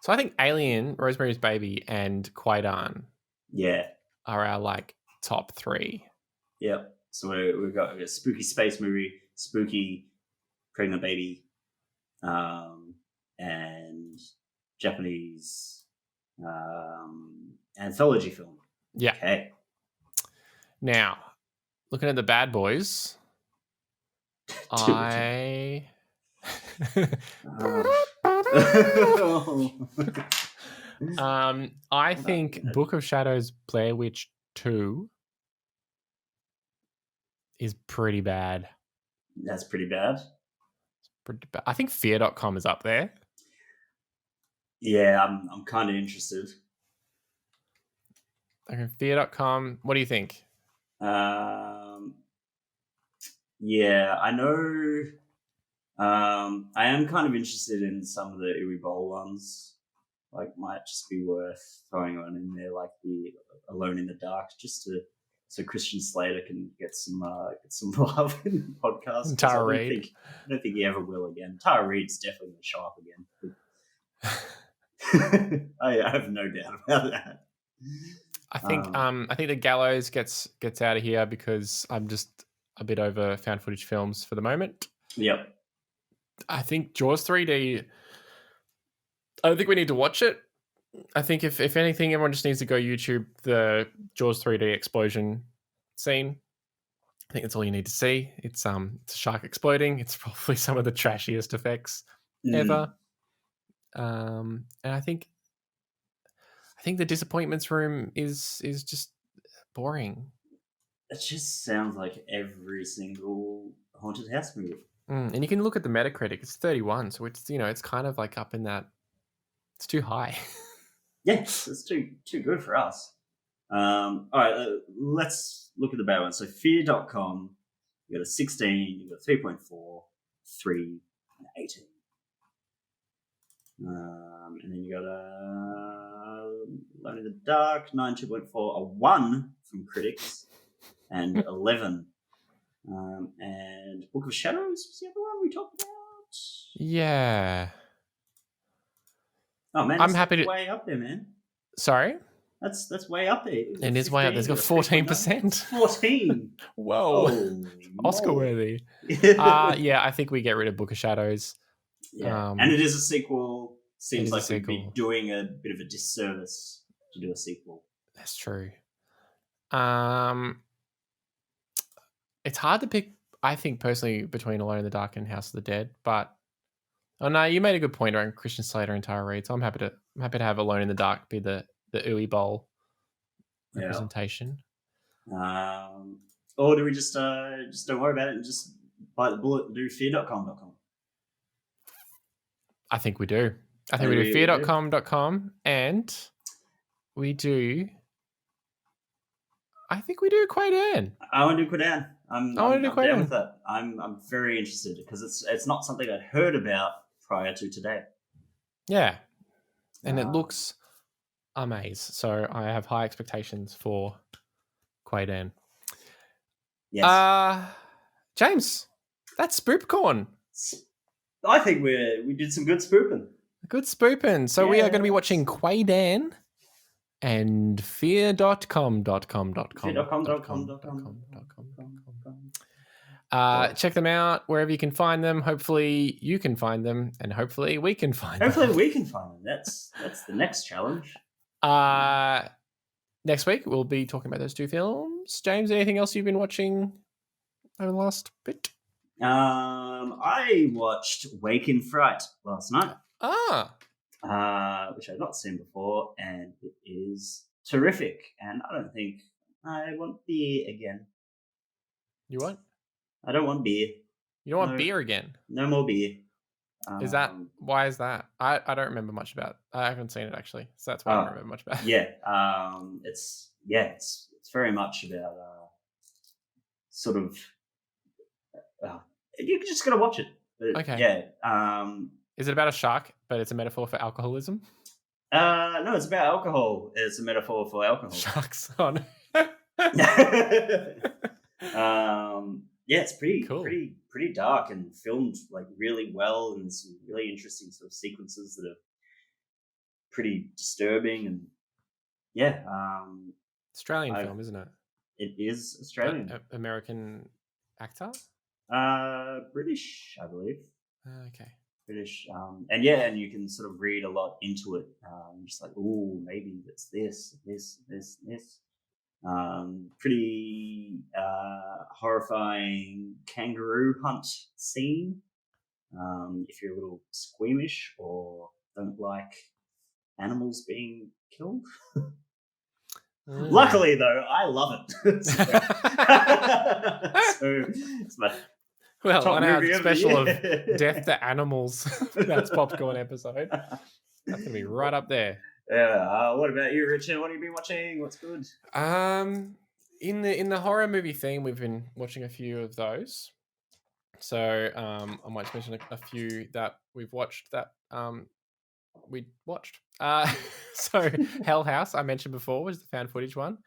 So I think Alien, Rosemary's Baby, and Quaidan Yeah. are our like top three. Yeah. So we've got a spooky space movie, spooky pregnant baby, and Japanese anthology film. Yeah. Okay. Now, looking at the bad boys, I I think Book of Shadows Blair Witch 2 is pretty bad. That's pretty bad. Pretty bad. I think Fear.com is up there. Yeah, I'm kind of interested. Okay, Fear.com. What do you think? Yeah, I know. I am kind of interested in some of the Uwe Boll ones. Like, might just be worth throwing one in there, like the Alone in the Dark, just so Christian Slater can get some love in the podcast. And Tara Reid. I don't think he ever will again. Tara Reid's definitely going to show up again. I have no doubt about that. I think the Gallows gets out of here because I'm just a bit over found footage films for the moment. Yep. I think Jaws 3D. I don't think we need to watch it. I think if anything, everyone just needs to go YouTube the Jaws 3D explosion scene. I think that's all you need to see. It's a shark exploding. It's probably some of the trashiest effects ever. And I think the disappointments room is just boring. It just sounds like every single haunted house movie. And you can look at the Metacritic. It's 31, so it's kind of like up in that. It's too high. Yes, it's too good for us. All right, let's look at the bad ones. So Fear.com, you got a 16, you got a 3.4, 3, and 18. And then you got a Alone in the Dark, 9, 2.4, a 1 from critics, and 11. And Book of Shadows was the other one we talked about. Yeah. Oh man, I'm happy to way up there, man. Sorry? That's way up there. It is way up there. It's got 14%. 14. Whoa. Oscar worthy. Yeah, I think we get rid of Book of Shadows. Yeah. And it is a sequel. Seems like we'd be sequel. doing a bit of a disservice to do a sequel. That's true. It's hard to pick, I think, personally, between Alone in the Dark and House of the Dead, but no, you made a good point around Christian Slater and Tara Reid, so I'm happy to have Alone in the Dark be the Uwe Boll representation. Or do we just don't worry about it and just bite the bullet and do fear.com.com? I think we do. I think we do fear.com.com and we do. I think we do Quaidan. I want to do Quaidan. I'm down Quaidan with that. I'm very interested because it's not something I'd heard about prior to today. Yeah, and it looks amazing. So I have high expectations for Quaidan. Yes. James, that's Spoopcorn. I think we did some good spooping. Good spooping. So we are going to be watching Quaidan and fear.com.com. Check them out wherever you can find them. Hopefully you can find them, and hopefully we can find them. Hopefully we can find them. That's the next challenge. Next week we'll be talking about those two films. James, anything else you've been watching over the last bit? I watched Wake in Fright last night. Which I've not seen before, and it is terrific. And I don't think I want beer again. You what? I don't want beer. You don't want beer again? No more beer. Why is that? I don't remember much about. I haven't seen it actually, so that's why I don't remember much about. Yeah. It's very much about sort of. You just gotta watch it. Okay. Yeah. Is it about a shark, but it's a metaphor for alcoholism? No, it's about alcohol. It's a metaphor for alcohol. Sharks on. Yeah, it's pretty cool. pretty dark and filmed like really well, and some really interesting sort of sequences that are pretty disturbing. And yeah, Australian film, isn't it? It is Australian. American actor? British, I believe. Okay. British, and you can sort of read a lot into it. Just like, oh, maybe it's this. Pretty horrifying kangaroo hunt scene. If you're a little squeamish or don't like animals being killed. Luckily, though, I love it. So it's my Well, top on our movie of the special of year. Death to Animals, that's Popcorn episode. That's going to be right up there. Yeah. What about you, Richard? What have you been watching? What's good? In the horror movie theme, we've been watching a few of those. So I might just mention a few that we've watched that we watched. So Hell House, I mentioned before, was the found footage one.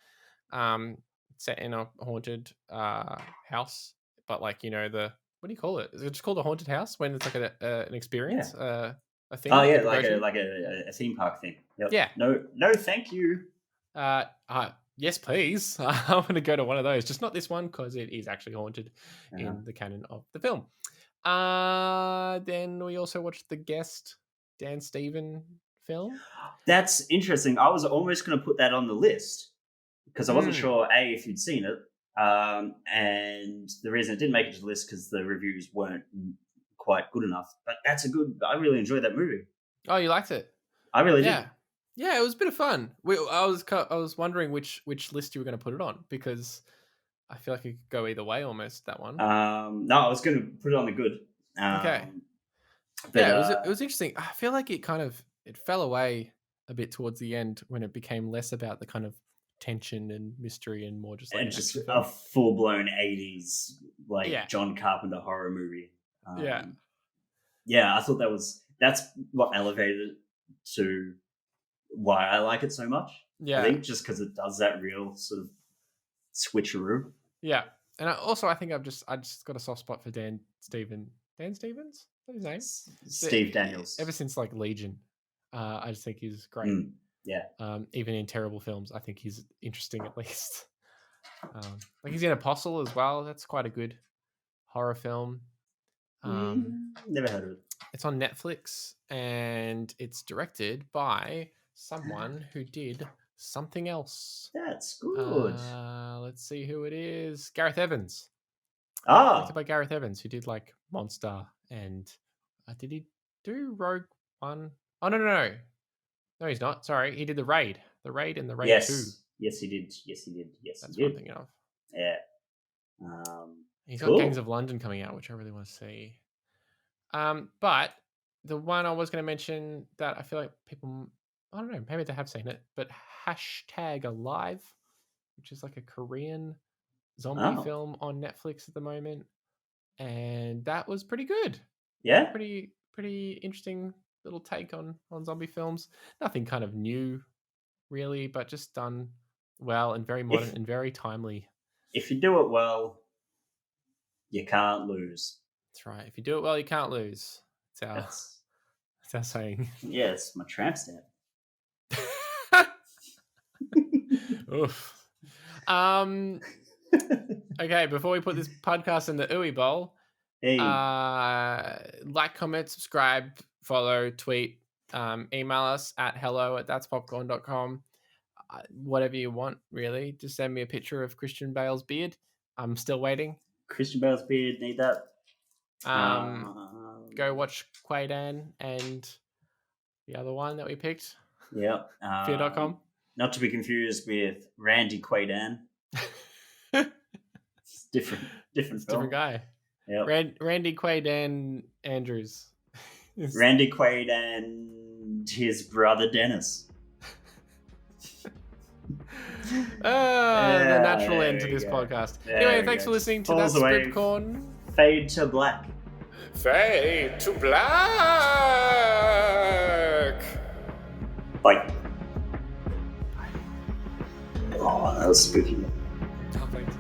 Set in a haunted house, but like, you know, the, what do you call it? Is it just called a haunted house when it's like an experience? A thing? Oh yeah, people go to? like a theme park thing. Yep. Yeah. No, thank you. Yes, please. I want to go to one of those. Just not this one, because it is actually haunted in the canon of the film. Then we also watched The Guest, Dan Steven film. That's interesting. I was almost going to put that on the list because I wasn't sure if you'd seen it, and the reason it didn't make it to the list because the reviews weren't quite good enough. But that's a good. I really enjoyed that movie. Oh, you liked it? I really did. Yeah, it was a bit of fun. I was wondering which list you were going to put it on, because I feel like it could go either way almost, that one. No, I was going to put it on the good. Okay. But, yeah, it was interesting. I feel like it fell away a bit towards the end when it became less about the kind of tension and mystery and more just like and just a full-blown 80s John Carpenter horror movie. Yeah, I thought that's what elevated it to why I like it so much. Yeah, I think just because it does that real sort of switcheroo. Yeah, and I think I just got a soft spot for Dan Stevens. Is that his name? Steve Daniels. Ever since like Legion, I just think he's great. Yeah. Even in terrible films, I think he's interesting at least. Like he's in Apostle as well. That's quite a good horror film. Never heard of it. It's on Netflix and it's directed by someone who did something else. That's good. Let's see who it is. Gareth Evans. Directed by Gareth Evans, who did like Monster and did he do Rogue One? Oh no, he's not. Sorry, he did The Raid and The Raid 2. Yes, he did. That's what I'm thinking of. Yeah. He's got Gangs of London coming out, which I really want to see. But the one I was going to mention that I feel like people, I don't know, maybe they have seen it, but #Alive, which is like a Korean zombie film on Netflix at the moment, and that was pretty good. Yeah, pretty interesting little take on zombie films. Nothing kind of new, really, but just done well and very modern and very timely. If you do it well, you can't lose. That's right. If you do it well, you can't lose. That's our saying. Yeah, it's my tramp stamp. Oof. Okay, before we put this podcast in the ooey bowl, like, comment, subscribe, follow, tweet, email us at hello@that'spopcorn.com. Whatever you want, really. Just send me a picture of Christian Bale's beard. I'm still waiting. Christian Bale's beard, need that. Go watch Quaidan and the other one that we picked. Yeah. Fear.com. Not to be confused with Randy Quaidan. Different film. Different guy. Yep. Randy Quaidan Andrews. Randy Quaid and his brother Dennis. The natural end to this podcast. Anyway, thanks for listening to that Spoopcorn. Fade to black. Fade to black. Bye. Oh, that was spooky. Oh, thanks.